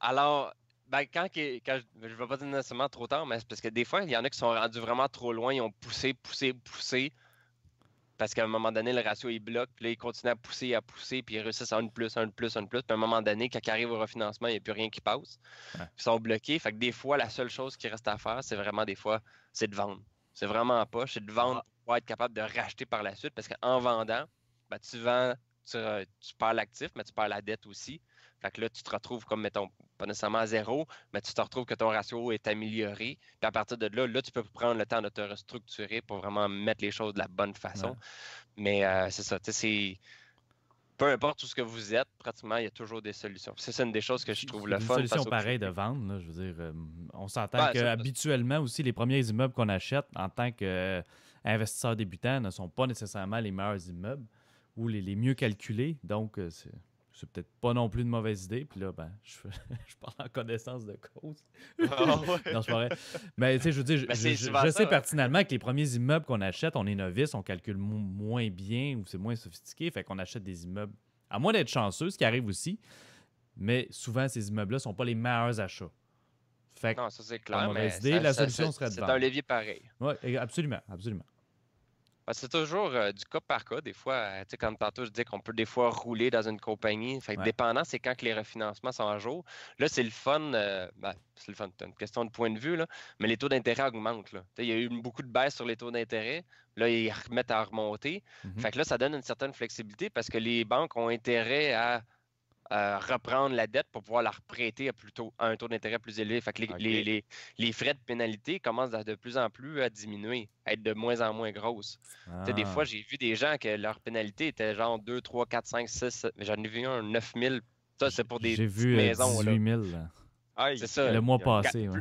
Alors, quand je ne vais pas dire nécessairement trop tard, mais c'est parce que des fois, il y en a qui sont rendus vraiment trop loin, ils ont poussé. parce qu'à un moment donné, le ratio, il bloque, puis là, il continue à pousser, puis ils réussissent à un de plus, un de plus, un de plus. Puis à un moment donné, quand ils arrivent au refinancement, il n'y a plus rien qui passe. Ouais. Ils sont bloqués. Fait que des fois, la seule chose qui reste à faire, c'est vraiment des fois, c'est de vendre. C'est vraiment en poche, c'est de vendre pour pouvoir être capable de racheter par la suite, parce qu'en vendant, ben, tu vends, tu perds l'actif, mais tu perds la dette aussi. Fait que là, tu te retrouves comme, mettons, pas nécessairement à zéro, mais tu te retrouves que ton ratio est amélioré. Puis à partir de là, tu peux prendre le temps de te restructurer pour vraiment mettre les choses de la bonne façon. Ouais. Mais c'est ça, tu sais, c'est... Peu importe où ce que vous êtes, pratiquement, il y a toujours des solutions. C'est une des choses que je trouve le Une fun. solution face au pareille de crédit. vendre, là, je veux dire, on s'entend Ben, ça, qu'habituellement aussi, les premiers immeubles qu'on achète en tant qu'investisseur débutant ne sont pas nécessairement les meilleurs immeubles ou les mieux calculés. Donc, c'est peut-être pas non plus une mauvaise idée. Puis là, ben, je parle en connaissance de cause. Ah ouais. Non, c'est pas vrai. Mais tu sais, je veux dire, Ben, c'est je souvent sais ça, hein. pertinemment que les premiers immeubles qu'on achète, on est novice, on calcule moins bien ou c'est moins sophistiqué. Fait qu'on achète des immeubles, à moins d'être chanceux, ce qui arrive aussi. Mais souvent, ces immeubles-là ne sont pas les meilleurs achats. Fait que, Non, ça c'est pas clair, de mais mauvaise idée, la solution serait de c'est vendre. un levier pareil. Oui, absolument, absolument. Ben, c'est toujours du cas par cas. Des fois, tu sais, comme tantôt, je dis qu'on peut des fois rouler dans une compagnie. Fait que Ouais. dépendant, c'est quand que les refinancements sont à jour. Là, c'est le fun. C'est le fun. C'est une question de point de vue, là, mais les taux d'intérêt augmentent. Là. Tu sais, il y a eu beaucoup de baisse sur les taux d'intérêt. Là, ils remettent à remonter. Mhm. Fait que là, ça donne une certaine flexibilité parce que les banques ont intérêt à reprendre la dette pour pouvoir la reprêter à un taux d'intérêt plus élevé. Fait que OK. les frais de pénalité commencent de plus en plus à diminuer, à être de moins en moins grosses. Tu sais, des fois, Ah. j'ai vu des gens que leur pénalité était genre 2, 3, 4, 5, 6. J'en ai vu un 9 000. Ça, c'est pour des J'ai petites vu maisons. Là. 18 000 là, Aïe, C'est ça. le mois aïe, aïe. passé. Ouais.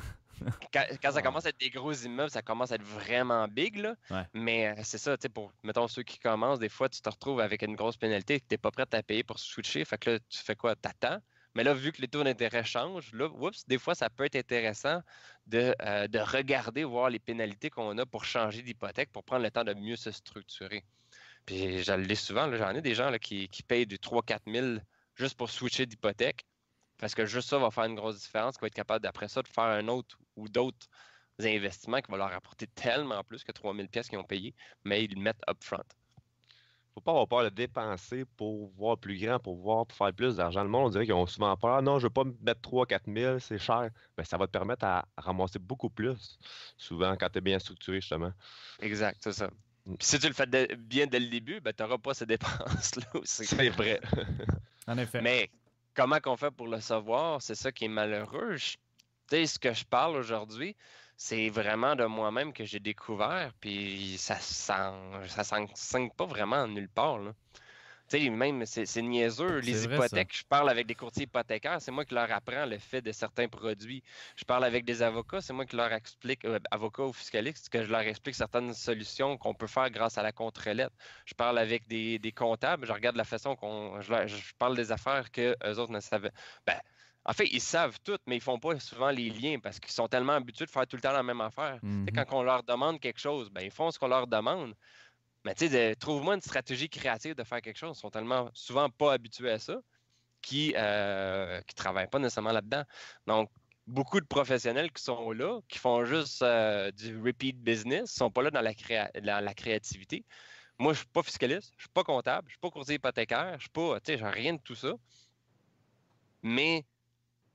Quand ça Ah. commence à être des gros immeubles, ça commence à être vraiment big, là. Ouais. Mais c'est ça, tu sais, pour, mettons, ceux qui commencent, des fois, tu te retrouves avec une grosse pénalité que tu n'es pas prêt à payer pour switcher. Fait que là, tu fais quoi? T'attends. Mais là, vu que les taux d'intérêt changent, là, oups, des fois, ça peut être intéressant de regarder, voir les pénalités qu'on a pour changer d'hypothèque, pour prendre le temps de mieux se structurer. Puis, je l'ai souvent, là, j'en ai des gens là, qui payent du 3-4 000 juste pour switcher d'hypothèque. Parce que juste ça va faire une grosse différence, qui va être capable d'après ça de faire un autre ou d'autres investissements qui vont leur apporter tellement plus que 3 000 pièces qu'ils ont payé, mais ils le mettent upfront. Faut pas avoir peur de dépenser pour voir plus grand, pour faire plus d'argent. Le monde, on dirait qu'ils ont souvent peur. Ah non, je veux pas me mettre 3 4 000, c'est cher. Ben, ça va te permettre à ramasser beaucoup plus, souvent, quand tu es bien structuré, justement. Exact, c'est ça. Mm. Puis si tu le fais bien dès le début, ben, tu n'auras pas ces dépenses-là aussi. C'est vrai. En effet. Mais comment qu'on fait pour le savoir, c'est ça qui est malheureux. Tu sais, ce que je parle aujourd'hui, c'est vraiment de moi-même que j'ai découvert, puis ça s'enseigne pas vraiment nulle part, là. Tu sais, même, c'est niaiseux. Les C'est vrai, ça. hypothèques, je parle avec des courtiers hypothécaires, c'est moi qui leur apprends le fait de certains produits. Je parle avec des avocats, c'est moi qui leur explique, avocats ou fiscalistes, que je leur explique certaines solutions qu'on peut faire grâce à la contre-lettre. Je parle avec des comptables, je regarde la façon je parle des affaires que eux autres ne savaient. Ben, en fait, ils savent tout, mais ils font pas souvent les liens parce qu'ils sont tellement habitués de faire tout le temps la même affaire. Tu sais, Mhm. quand on leur demande quelque chose, ben, ils font ce qu'on leur demande. Mais tu sais, trouve-moi une stratégie créative de faire quelque chose. Ils sont tellement souvent pas habitués à ça qui travaillent pas nécessairement là-dedans. Donc, beaucoup de professionnels qui sont là, qui font juste du repeat business, sont pas là dans la créativité. Moi, je suis pas fiscaliste, je suis pas comptable, je suis pas courtier hypothécaire, je suis pas, tu sais, j'ai rien de tout ça. Mais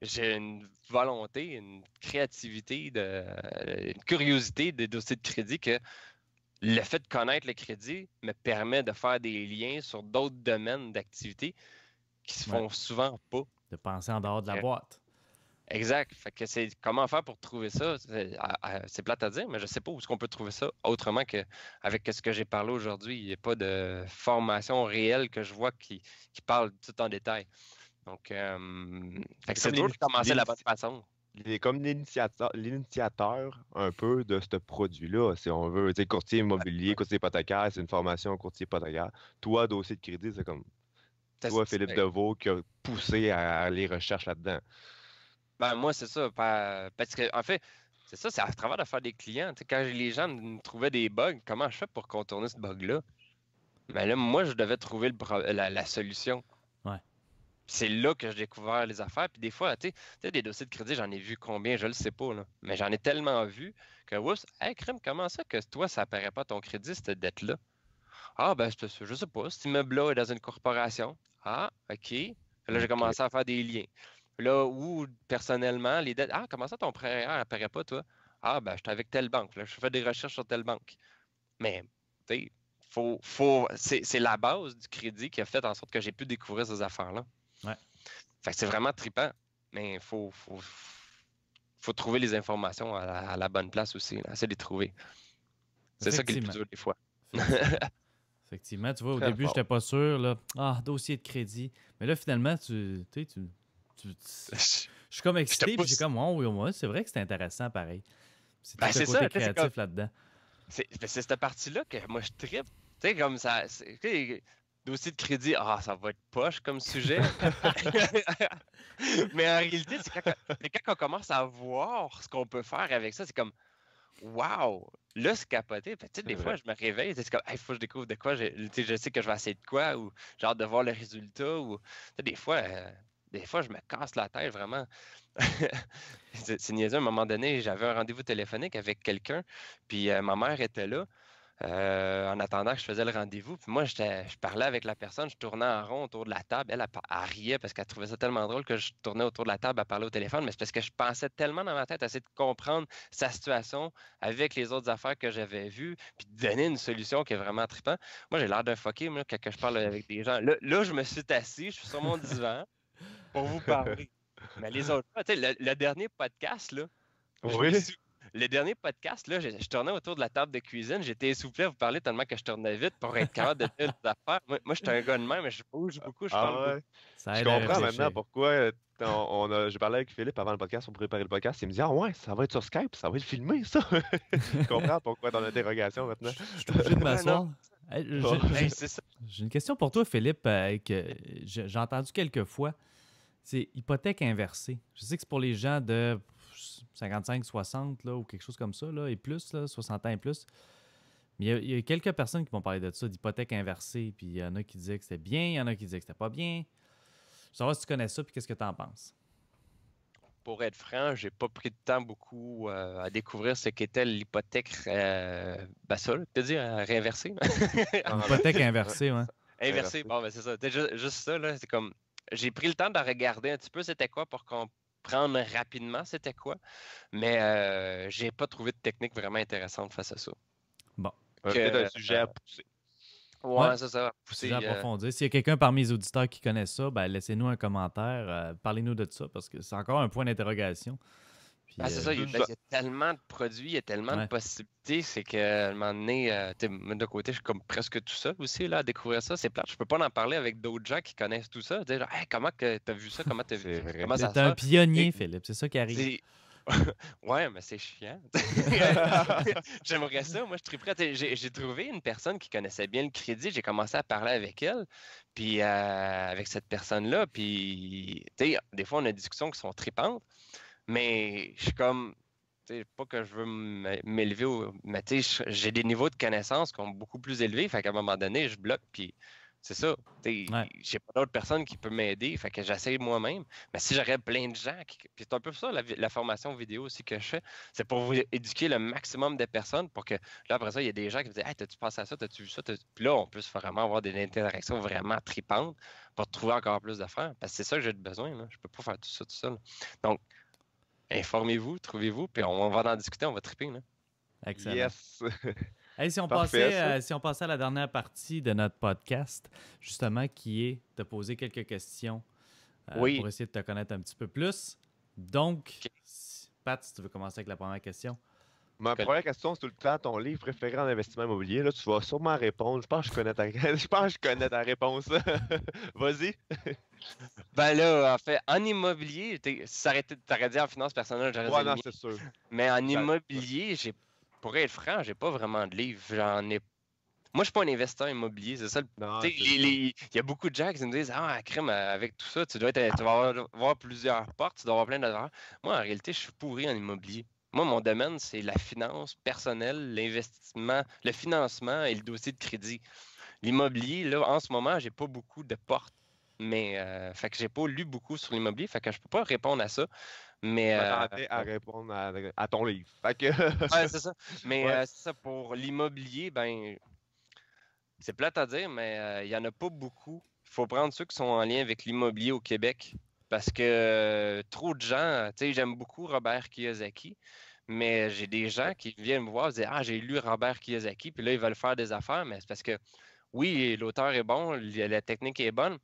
j'ai une volonté, une créativité, une curiosité des dossiers de crédit que le fait de connaître le crédit me permet de faire des liens sur d'autres domaines d'activité qui se Ouais. font souvent pas. De penser en dehors de la Ok. boîte. Exact. Fait que c'est comment faire pour trouver ça? C'est plate à dire, mais je sais pas où est-ce qu'on peut trouver ça autrement qu'avec ce que j'ai parlé aujourd'hui. Il n'y a pas de formation réelle que je vois qui parle tout en détail. Donc, fait que c'est dur de commencer de la bonne façon. Il est comme l'initiateur un peu de ce produit-là, si on veut. Tu sais, courtier immobilier, courtier hypothécaire, c'est une formation courtier hypothécaire. Toi, dossier de crédit, c'est comme toi, Philippe Deveau, qui a poussé à les recherches là-dedans. Ben, moi, c'est ça. Parce que, en fait, c'est ça, c'est à travers de faire des clients. Tu sais, quand les gens me trouvaient des bugs, comment je fais pour contourner ce bug-là? Ben là, moi, je devais trouver la solution. Ouais. C'est là que j'ai découvert les affaires. Puis des fois, tu sais, des dossiers de crédit, j'en ai vu combien, je le sais pas, là. Mais j'en ai tellement vu que, oups, hey, crème, comment ça que toi, ça apparaît pas ton crédit, cette dette-là? Ah, ben, je sais pas, cet immeuble-là est dans une corporation. Ah, OK. Là, j'ai commencé à faire des liens. Là, où, personnellement, les dettes. Ah, comment ça, ton prêt n'apparaît pas, toi? Ah, ben, j'étais avec telle banque. Là, je fais des recherches sur telle banque. Mais, tu sais, c'est la base du crédit qui a fait en sorte que j'ai pu découvrir ces affaires-là. Ouais. Fait que c'est vraiment trippant. Mais il faut trouver les informations à la bonne place aussi. Là. Essayer de les trouver. C'est ça qui est le plus dur des fois. Effectivement, tu vois, au Très début, fort. j'étais pas sûr. Là. Ah, dossier de crédit. Mais là, finalement, je suis comme excité, puis j'ai comme, oh, oui, moi, c'est vrai que c'est intéressant, pareil. C'est tout Ben, le c'est côté ça, créatif là-dedans. C'est cette partie-là que moi, je trippe. Tu sais, comme ça, dossier de crédit, ah, ça va être poche comme sujet. Mais en réalité, c'est quand on commence à voir ce qu'on peut faire avec ça, c'est comme, wow! Là, c'est capoté. Fait, tu sais, des fois, je me réveille, c'est comme, il faut que je découvre de quoi. Je sais que je vais essayer de quoi, ou j'ai hâte de voir le résultat. Ou, tu sais, des fois, je me casse la tête vraiment. C'est niaiseux. À un moment donné, j'avais un rendez-vous téléphonique avec quelqu'un, puis ma mère était là. En attendant que je faisais le rendez-vous. Puis moi, je parlais avec la personne, je tournais en rond autour de la table. Elle riait parce qu'elle trouvait ça tellement drôle que je tournais autour de la table à parler au téléphone. Mais c'est parce que je pensais tellement dans ma tête à essayer de comprendre sa situation avec les autres affaires que j'avais vues, puis de donner une solution qui est vraiment trippant. Moi, j'ai l'air d'un fucké, moi, quand je parle avec des gens. Là, je me suis assis, je suis sur mon divan pour vous parler. Mais les autres, tu sais, le dernier podcast, là, Oui. le dernier podcast, là, je tournais autour de la table de cuisine. J'étais essoufflé à vous parler tellement que je tournais vite pour être capable de dire des affaires. Moi je suis un gars de même, mais je bouge beaucoup, je parle beaucoup. Ouais. Ça Je aide à comprends réfléchir. maintenant pourquoi j'ai parlé avec Philippe avant le podcast, on préparait le podcast. Il me dit ah ouais, ça va être sur Skype, ça va être filmé, ça. Je comprends pourquoi dans l'interrogation maintenant. Je suis obligé de m'asseoir. C'est ça. J'ai une question pour toi, Philippe, que j'ai entendu quelques fois. C'est hypothèque inversée. Je sais que c'est pour les gens de 55-60 là, ou quelque chose comme ça, là, et plus, là, 60 ans et plus. Mais il y a quelques personnes qui m'ont parlé de ça, d'hypothèque inversée. Puis il y en a qui disaient que c'était bien, il y en a qui disaient que c'était pas bien. Je veux savoir si tu connais ça, puis qu'est-ce que tu en penses? Pour être franc, j'ai pas pris de temps beaucoup à découvrir ce qu'était l'hypothèque, ça, te dire, réinversée. Hypothèque inversée, ouais. Inversée, bon, ben c'est ça. Juste ça, là, c'est comme, j'ai pris le temps de regarder un petit peu c'était quoi pour comprendre rapidement c'était quoi, mais j'ai pas trouvé de technique vraiment intéressante face à ça. Bon. Peut-être un sujet à pousser. Ouais, c'est ça. Pousser, approfondir. S'il y a quelqu'un parmi les auditeurs qui connaît ça, ben, laissez-nous un commentaire. Parlez-nous de ça parce que c'est encore un point d'interrogation. Puis, c'est ça, il y a tellement de produits, il y a tellement de possibilités, c'est qu'à un moment donné, de côté, je suis comme presque tout seul aussi là, à découvrir ça. C'est plate, je peux pas en parler avec d'autres gens qui connaissent tout ça. Dire, hey, comment que t'as vu ça? Comment t'as vu ça? Comment ça se T'es un fait? pionnier, Philippe, c'est ça qui arrive. Ouais, mais c'est chiant. J'aimerais ça. Moi, je suis très prêt. J'ai trouvé une personne qui connaissait bien le crédit. J'ai commencé à parler avec elle, puis avec cette personne-là. Puis, tu sais, des fois, on a des discussions qui sont tripantes, mais je suis comme, tu sais, pas que je veux m'élever, mais tu sais, j'ai des niveaux de connaissances qui sont beaucoup plus élevés. Fait qu'à un moment donné, je bloque, puis c'est ça. J'ai pas d'autres personnes qui peuvent m'aider. Fait que j'essaye moi-même. Mais si j'aurais plein de gens puis c'est un peu ça la formation vidéo aussi que je fais, c'est pour vous éduquer le maximum de personnes pour que là, après ça, il y a des gens qui me disent, hey, t'as-tu pensé à ça? T'as-tu vu ça? Puis là, on peut vraiment avoir des interactions vraiment tripantes pour trouver encore plus d'affaires. Parce que c'est ça que j'ai besoin. Là. Je peux pas faire tout ça tout seul. Donc, informez-vous, trouvez-vous, puis on va en discuter, on va triper. Là. Excellent. Yes! Hey, si on passait à la dernière partie de notre podcast, justement, qui est de poser quelques questions pour essayer de te connaître un petit peu plus. Donc, Pat, si tu veux commencer avec la première question. Ma première question, c'est tout le temps ton livre préféré en investissement immobilier. Là, tu vas sûrement répondre. Je pense que je connais ta réponse. Vas-y. Ben là, en fait, en immobilier, t'aurais dit en finance personnelle, j'aurais dit non, c'est sûr. Mais en immobilier, pour être franc, j'ai pas vraiment de livres. Moi, je suis pas un investisseur immobilier, c'est ça. Il y a beaucoup de gens qui me disent, ah, crème, avec tout ça, tu vas avoir plusieurs portes, tu dois avoir plein d'affaires. Moi, en réalité, je suis pourri en immobilier. Moi, mon domaine, c'est la finance personnelle, l'investissement, le financement et le dossier de crédit. L'immobilier, là, en ce moment, j'ai pas beaucoup de portes. Mais, fait que j'ai pas lu beaucoup sur l'immobilier, fait que je peux pas répondre à ça. Mais. Je m'attendais à répondre à ton livre. Fait que... ouais, c'est ça. Mais c'est ça, pour l'immobilier, ben. C'est plate à dire, mais il n'y en a pas beaucoup. Il faut prendre ceux qui sont en lien avec l'immobilier au Québec. Parce que trop de gens, tu sais, j'aime beaucoup Robert Kiyosaki, mais j'ai des gens qui viennent me voir et disent: Ah, j'ai lu Robert Kiyosaki, puis là, ils veulent faire des affaires, mais c'est parce que oui, l'auteur est bon, la technique est bonne,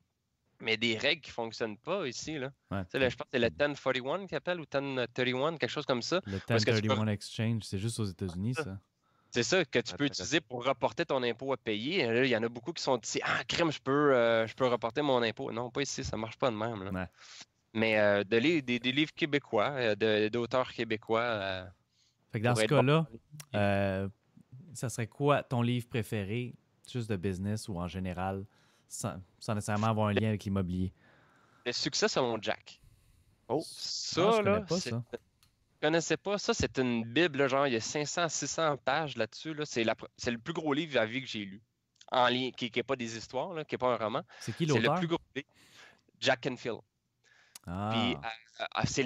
mais des règles qui ne fonctionnent pas ici, là. Ouais. Tu sais, là, je pense que c'est le 1041 qu'ils appellent ou 1031, quelque chose comme ça. Le Parce que tu peux 1031 Exchange, c'est juste aux États-Unis, ça. C'est ça que tu peux utiliser pour reporter ton impôt à payer. Là, il y en a beaucoup qui sont dit: Ah, crème, je peux reporter mon impôt. Non, pas ici, ça marche pas de même, là. Ouais. Mais des livres québécois, d'auteurs québécois. Fait que dans ce pourraient être bons. cas-là, ça serait quoi ton livre préféré, juste de business ou en général, sans nécessairement avoir un lien avec l'immobilier? Le succès selon Jack. Oh, Ça, je là, connais pas ça. je connaissais pas ça. C'est une Bible, là, genre, il y a 500-600 pages là-dessus. Là. C'est le plus gros livre à vie que j'ai lu. En ligne, qui n'est pas des histoires, là, qui n'est pas un roman. C'est qui C'est le l'auteur? plus gros livre. Jack Canfield. Puis, Ah, c'est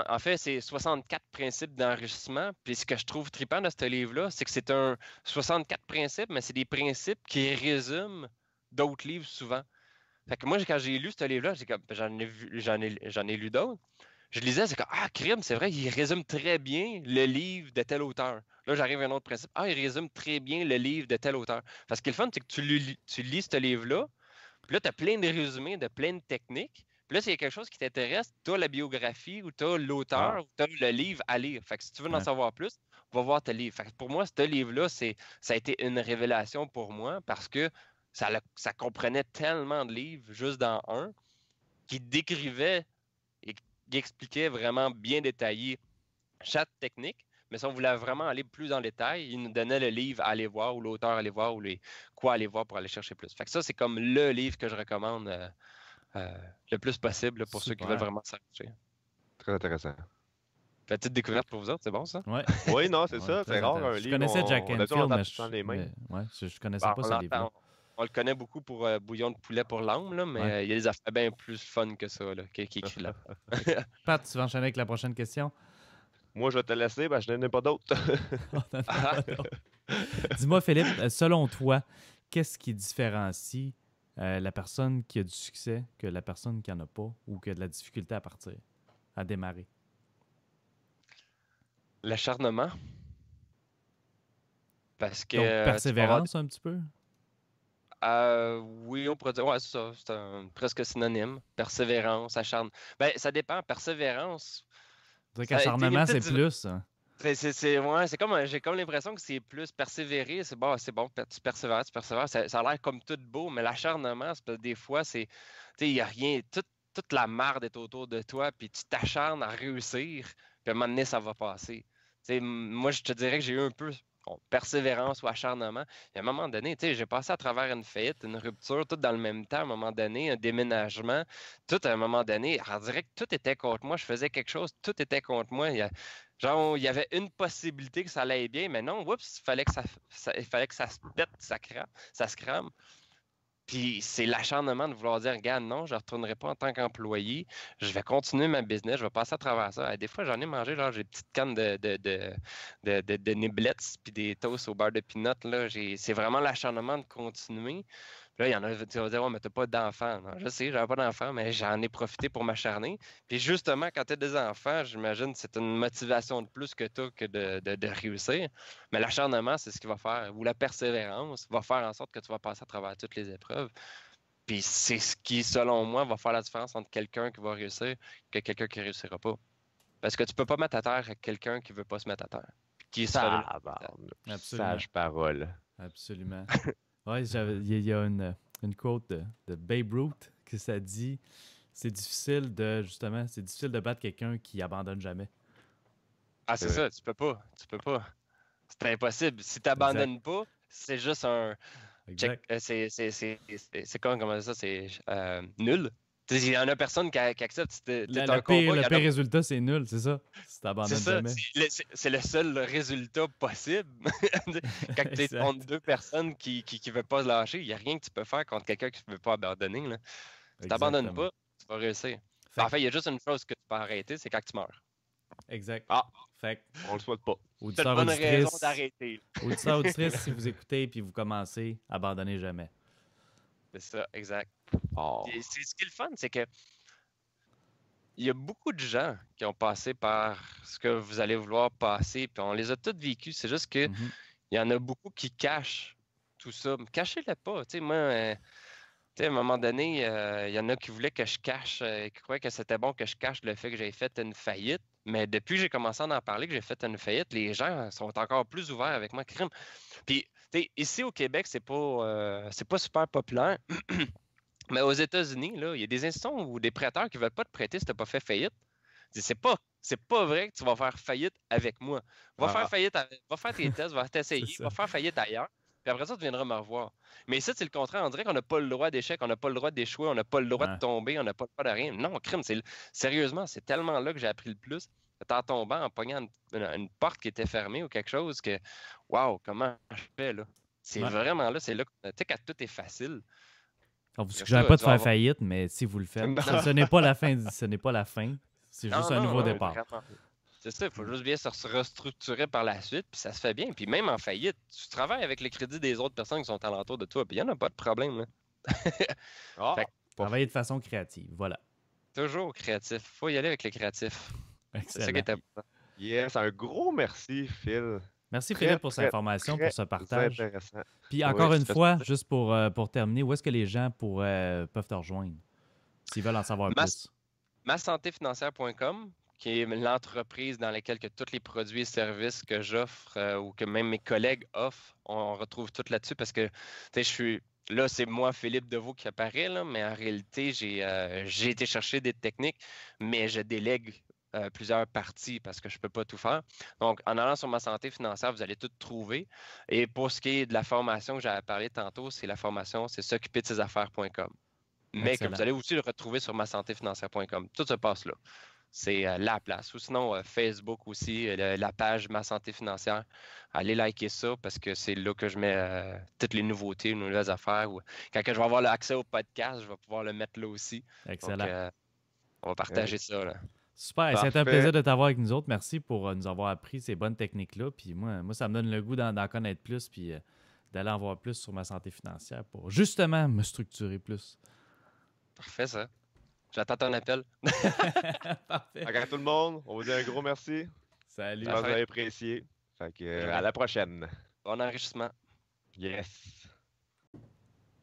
en fait, c'est 64 principes d'enrichissement. Puis, ce que je trouve trippant de ce livre-là, c'est que c'est un 64 principes, mais c'est des principes qui résument d'autres livres souvent. Fait que moi, quand j'ai lu ce livre-là, j'en ai lu d'autres. Je lisais, c'est comme: Ah, crime, c'est vrai, il résume très bien le livre de tel auteur. Là, j'arrive à un autre principe. Ah, il résume très bien le livre de tel auteur. Parce que le fun, c'est que tu lis ce livre-là, puis là, tu as plein de résumés de plein de techniques. Puis là, s'il y a quelque chose qui t'intéresse, tu as la biographie ou tu as l'auteur ou tu as le livre à lire. Fait que si tu veux en Ouais. savoir plus, va voir tes livres. Fait que pour moi, ce livre-là, ça a été une révélation pour moi parce que ça comprenait tellement de livres juste dans un qui décrivait et qui expliquait vraiment bien détaillé chaque technique. Mais si on voulait vraiment aller plus dans le détail, il nous donnait le livre à aller voir ou l'auteur à aller voir ou quoi aller voir pour aller chercher plus. Fait que ça, c'est comme le livre que je recommande le plus possible là, pour ceux qui Super. veulent vraiment s'enrichir. Très intéressant. Petite découverte pour vous autres, c'est bon ça? ouais. Oui, non, c'est Ouais, ça. très C'est rare intéressant. un Je livre. connaissais Jack D'habitude, Canfield, entend mais tout le temps les mêmes. je connaissais Bon, pas ce livre-là. on le connaît beaucoup pour Bouillon de poulet pour l'âme, là, mais Ouais. il y a des affaires bien plus fun que ça là, qui écrit là. Pat, tu vas enchaîner avec la prochaine question? Moi, je vais te laisser, je n'en ai pas d'autres. Dis-moi, Philippe, selon toi, qu'est-ce qui différencie la personne qui a du succès que la personne qui n'en a pas ou qui a de la difficulté à partir, à démarrer? L'acharnement. Parce que Donc, tu vas avoir persévérance un petit peu? oui, on pourrait dire, ouais, c'est ça, presque synonyme. Persévérance, acharnement. Ben, ça dépend. Persévérance, C'est ça a été qu'acharnement, c'est peut-être plus. Hein. ouais, j'ai comme l'impression que c'est plus persévérer. C'est bon, tu persévères, tu persévères. Ça a l'air comme tout beau, mais l'acharnement, c'est parce que des fois, tu sais, il n'y a rien, toute la marde est autour de toi, puis tu t'acharnes à réussir, puis à un moment donné, ça va passer. Tu sais, moi, je te dirais que j'ai eu un peu persévérance ou acharnement. Et à un moment donné, tu sais, j'ai passé à travers une faillite, une rupture, tout dans le même temps, à un moment donné, un déménagement, tout à un moment donné, on dirait que tout était contre moi. Je faisais quelque chose, tout était contre moi. Genre, il y avait une possibilité que ça allait bien, mais non, oups, il fallait que ça se pète, ça se crame. Puis c'est l'acharnement de vouloir dire: Regarde, non, je ne retournerai pas en tant qu'employé, je vais continuer ma business, je vais passer à travers ça. Et des fois, j'en ai mangé, genre, j'ai des petites cannes de niblets puis des toasts au beurre de peanut. Là. C'est vraiment l'acharnement de continuer. Puis là, il y en a qui vont dire: Ouais, mais tu n'as pas d'enfant. Non, je sais, j'avais pas d'enfant, mais j'en ai profité pour m'acharner. Puis justement, quand tu as des enfants, j'imagine que c'est une motivation de plus que tu as que de réussir. Mais l'acharnement, c'est ce qui va faire, ou la persévérance va faire en sorte que tu vas passer à travers toutes les épreuves. Puis c'est ce qui, selon moi, va faire la différence entre quelqu'un qui va réussir et quelqu'un qui ne réussira pas. Parce que tu peux pas mettre à terre quelqu'un qui ne veut pas se mettre à terre. Qui sera Absolument. Sage parole. Absolument. Ouais, il y a une quote de Babe Ruth que ça dit: c'est difficile de battre quelqu'un qui abandonne jamais. Ah, c'est ça, tu peux pas. C'est impossible. Si tu n'abandonnes pas, c'est juste un check. Exact. C'est comment ça? C'est nul. Il y en a personne qui accepte. Le pire résultat, c'est nul, c'est ça. Si t'abandonnes jamais. C'est le seul résultat possible. Quand tu es contre deux personnes qui ne veulent pas se lâcher, il n'y a rien que tu peux faire contre quelqu'un qui ne veut pas abandonner. Là. Si tu n'abandonnes pas, tu vas réussir. En fait, il y a juste une chose que tu peux arrêter, c'est quand tu meurs. Exact. Ah, Fait que, on le souhaite pas. C'est une auditeurs, bonne raison auditrices, d'arrêter. auditeurs, auditrices, si vous écoutez puis vous commencez, abandonnez jamais. C'est ça, exact. Oh. Puis ce qui est le fun, c'est que il y a beaucoup de gens qui ont passé par ce que vous allez vouloir passer, puis on les a tous vécus. C'est juste que Mhm. il y en a beaucoup qui cachent tout ça. Cachez-le pas. Tu sais, moi, tu sais, à un moment donné, il y en a qui voulaient que je cache, qui croyaient que c'était bon que je cache le fait que j'ai fait une faillite. Mais depuis que j'ai commencé à en parler, que j'ai fait une faillite, les gens sont encore plus ouverts avec moi. Crime. Puis, tu sais, ici au Québec, c'est pas super populaire. Mais aux États-Unis, là, il y a des institutions ou des prêteurs qui ne veulent pas te prêter si tu n'as pas fait faillite. Ils disent, c'est pas vrai que tu vas faire faillite avec moi. Va faire faillite, va faire tes tests, va t'essayer, C'est ça. va faire faillite ailleurs. Puis après ça, tu viendras me revoir. Mais ça, c'est le contraire. On dirait qu'on n'a pas le droit d'échec, on n'a pas le droit d'échouer, on n'a pas le droit Ouais. de tomber, on n'a pas le droit de rien. Non, crime, sérieusement, c'est tellement là que j'ai appris le plus. C'est en tombant, en pognant une porte qui était fermée ou quelque chose que, waouh, comment je fais là? C'est Ouais. vraiment là, c'est là que, tu sais, quand tout est facile. On vous C'est suggère ça, pas de tu vas faire avoir- faillite, mais si vous le faites, Non. ce n'est pas la fin. Ce n'est pas la fin. C'est Non, juste un non, nouveau non, départ. vraiment. C'est ça, il faut juste bien se restructurer par la suite, puis ça se fait bien. Puis même en faillite, tu travailles avec le crédit des autres personnes qui sont alentour de toi, puis il n'y en a pas de problème. Là. Ah, Fait que- Travailler de façon créative. Voilà. Toujours créatif. Faut y aller avec le créatif. C'est ça qui Excellent. est important. yes, un gros merci, Phil. Merci Très, Philippe pour cette très, information, très pour ce partage. intéressant. Puis encore Oui, une ça fait fois, plaisir. juste pour terminer, où est-ce que les gens peuvent te rejoindre s'ils veulent en savoir Mas- plus? Massantéfinancière.com, qui est l'entreprise dans laquelle que tous les produits et services que j'offre ou que même mes collègues offrent, on retrouve tout là-dessus parce que, tu sais, je suis... Là, c'est moi, Philippe Deveau, qui apparaît, là, mais en réalité, j'ai été chercher des techniques, mais je délègue plusieurs parties parce que je ne peux pas tout faire. Donc, en allant sur ma santé financière, vous allez tout trouver. Et pour ce qui est de la formation que j'avais parlé tantôt, c'est la formation, c'est s'occuper de ses affaires.com. Mais que Excellent. vous allez aussi le retrouver sur masantéfinancière.com. Tout se passe là. C'est la place. Ou sinon, Facebook aussi, la page Ma Santé Financière. Allez liker ça parce que c'est là que je mets toutes les nouveautés, les nouvelles affaires. Ou quand je vais avoir l'accès au podcast, je vais pouvoir le mettre là aussi. Excellent. Donc, on va partager ça. Là. Super. C'est un Parfait. plaisir de t'avoir avec nous autres. Merci pour nous avoir appris ces bonnes techniques-là. Puis moi, ça me donne le goût d'en connaître plus puis d'aller en voir plus sur ma santé financière pour justement me structurer plus. Parfait, ça. J'attends ton appel. Parfait. À tout le monde, on vous dit un gros merci. Salut. J'espère que vous avez apprécié. Fait que, à la prochaine. Bon enrichissement. Yes.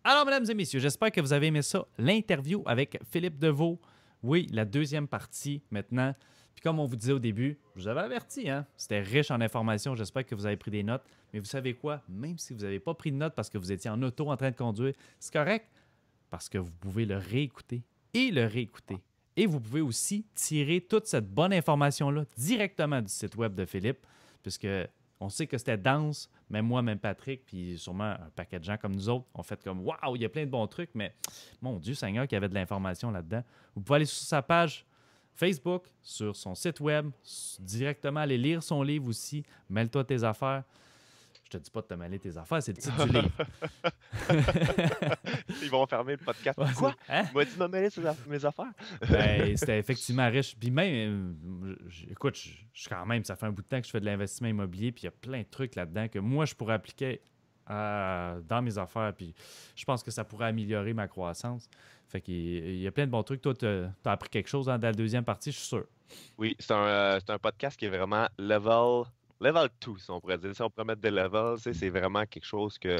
Alors, mesdames et messieurs, j'espère que vous avez aimé ça. L'interview avec Philippe Deveau. Oui, la deuxième partie maintenant. Puis comme on vous disait au début, je vous avais averti, hein? C'était riche en informations. J'espère que vous avez pris des notes. Mais vous savez quoi? Même si vous n'avez pas pris de notes parce que vous étiez en auto en train de conduire, c'est correct parce que vous pouvez le réécouter et le réécouter. Et vous pouvez aussi tirer toute cette bonne information-là directement du site web de Philippe, puisque on sait que c'était dense, même moi, même Patrick, puis sûrement un paquet de gens comme nous autres, ont fait comme « Waouh, il y a plein de bons trucs, mais mon Dieu Seigneur qu'il y avait de l'information là-dedans. » Vous pouvez aller sur sa page Facebook, sur son site web, directement aller lire son livre aussi, « Mêle-toi tes affaires ». Je te dis pas de te mêler tes affaires, c'est le titre du livre. Ils vont fermer le podcast. Ouais, Quoi? hein? Il m'a dit de me mêler mes affaires. Ben, c'était effectivement riche. Puis même, écoute, je quand même, ça fait un bout de temps que je fais de l'investissement immobilier, puis il y a plein de trucs là-dedans que moi, je pourrais appliquer dans mes affaires, puis je pense que ça pourrait améliorer ma croissance. Fait qu'il y a plein de bons trucs. Toi, tu as appris quelque chose dans la deuxième partie, je suis sûr. Oui, c'est un podcast qui est vraiment level 2, si on pourrait dire. Si on pourrait mettre des levels, tu sais, c'est vraiment quelque chose que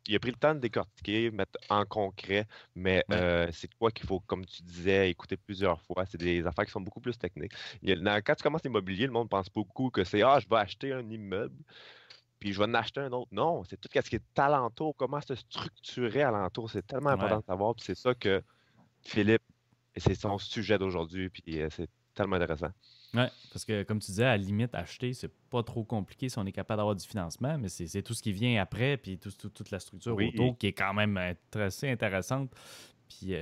il a pris le temps de décortiquer, mettre en concret, mais c'est quoi qu'il faut, comme tu disais, écouter plusieurs fois. C'est des affaires qui sont beaucoup plus techniques. Quand tu commences l'immobilier, le monde pense beaucoup que c'est « Ah, je vais acheter un immeuble, puis je vais en acheter un autre. » Non, c'est tout ce qui est alentour, comment se structurer alentour. C'est tellement important de savoir, puis c'est ça que Philippe, c'est son sujet d'aujourd'hui, puis c'est tellement intéressant. Oui, parce que comme tu disais, à la limite, acheter, c'est pas trop compliqué si on est capable d'avoir du financement, mais c'est tout ce qui vient après, puis toute la structure autour qui est quand même assez intéressante, puis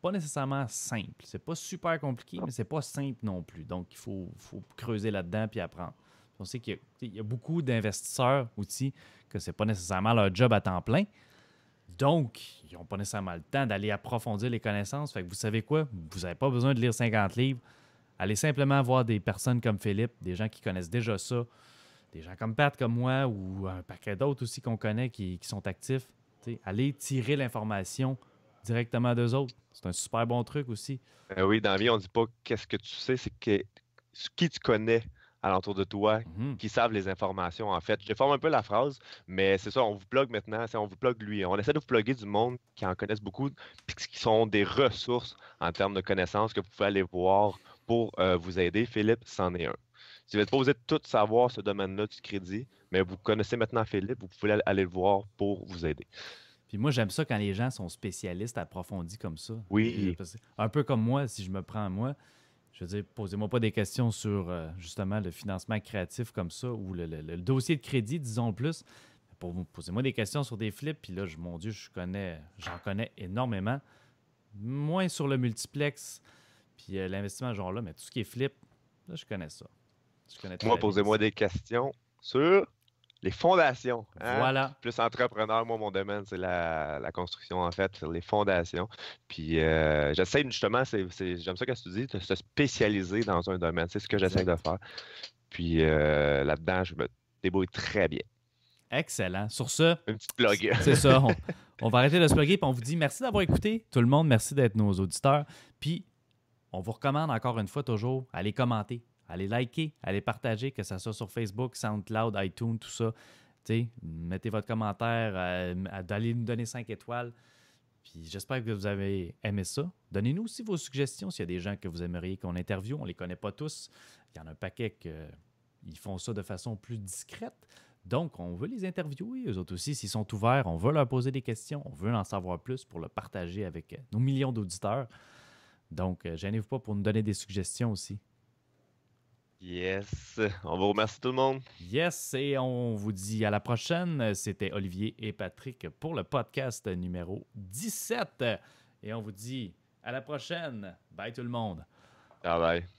pas nécessairement simple. C'est pas super compliqué, mais c'est pas simple non plus. Donc, il faut creuser là-dedans puis apprendre. On sait qu'il y a beaucoup d'investisseurs aussi que c'est pas nécessairement leur job à temps plein. Donc, ils n'ont pas nécessairement le temps d'aller approfondir les connaissances. Fait que vous savez quoi? Vous n'avez pas besoin de lire 50 livres. Allez simplement voir des personnes comme Philippe, des gens qui connaissent déjà ça, des gens comme Pat, comme moi, ou un paquet d'autres aussi qu'on connaît qui sont actifs. T'sais, allez tirer l'information directement d'eux autres. C'est un super bon truc aussi. Oui, dans la vie, on ne dit pas qu'est-ce que tu sais, c'est qui tu connais alentour de toi, Mhm. qui savent les informations, en fait. Je déforme un peu la phrase, mais c'est ça, on vous plug maintenant, on vous plug lui. On essaie de vous plugger du monde qui en connaissent beaucoup, puis qui sont des ressources en termes de connaissances que vous pouvez aller voir pour vous aider. Philippe, c'en est un. Si vous n'êtes pas obligé de tout savoir ce domaine-là du crédit, mais vous connaissez maintenant Philippe, vous pouvez aller le voir pour vous aider. Puis moi, j'aime ça quand les gens sont spécialistes, approfondis comme ça. Oui. Un peu comme moi, si je me prends à moi, je veux dire, posez-moi pas des questions sur justement le financement créatif comme ça ou le dossier de crédit, disons plus. Posez-moi des questions sur des flips, puis là, mon Dieu, j'en connais énormément. Moins sur le multiplex, puis l'investissement genre là, mais tout ce qui est flip, là, je connais ça. Je connais très Moi, bien posez-moi ça. des questions sur les fondations. Hein? Voilà. Plus entrepreneur, moi, mon domaine, c'est la construction, en fait, sur les fondations. Puis, j'essaie justement, j'aime ça quand tu dis, de se spécialiser dans un domaine. C'est ce que j'essaie de faire. Puis, là-dedans, je me débrouille très bien. Excellent. Sur ce, Une petite plug. c'est ça. On va arrêter de se plugger, puis on vous dit merci d'avoir écouté. Tout le monde, merci d'être nos auditeurs. Puis, on vous recommande encore une fois toujours, allez commenter, allez liker, allez partager, que ce soit sur Facebook, SoundCloud, iTunes, tout ça. T'sais, mettez votre commentaire, allez nous donner 5 étoiles. Puis j'espère que vous avez aimé ça. Donnez-nous aussi vos suggestions s'il y a des gens que vous aimeriez qu'on interviewe. On ne les connaît pas tous. Il y en a un paquet qui font ça de façon plus discrète. Donc, on veut les interviewer, eux autres aussi. S'ils sont ouverts, on veut leur poser des questions. On veut en savoir plus pour le partager avec nos millions d'auditeurs. Donc, gênez-vous pas pour nous donner des suggestions aussi. Yes. On vous remercie tout le monde. Yes, et on vous dit à la prochaine. C'était Olivier et Patrick pour le podcast numéro 17. Et on vous dit à la prochaine. Bye tout le monde. Bye bye.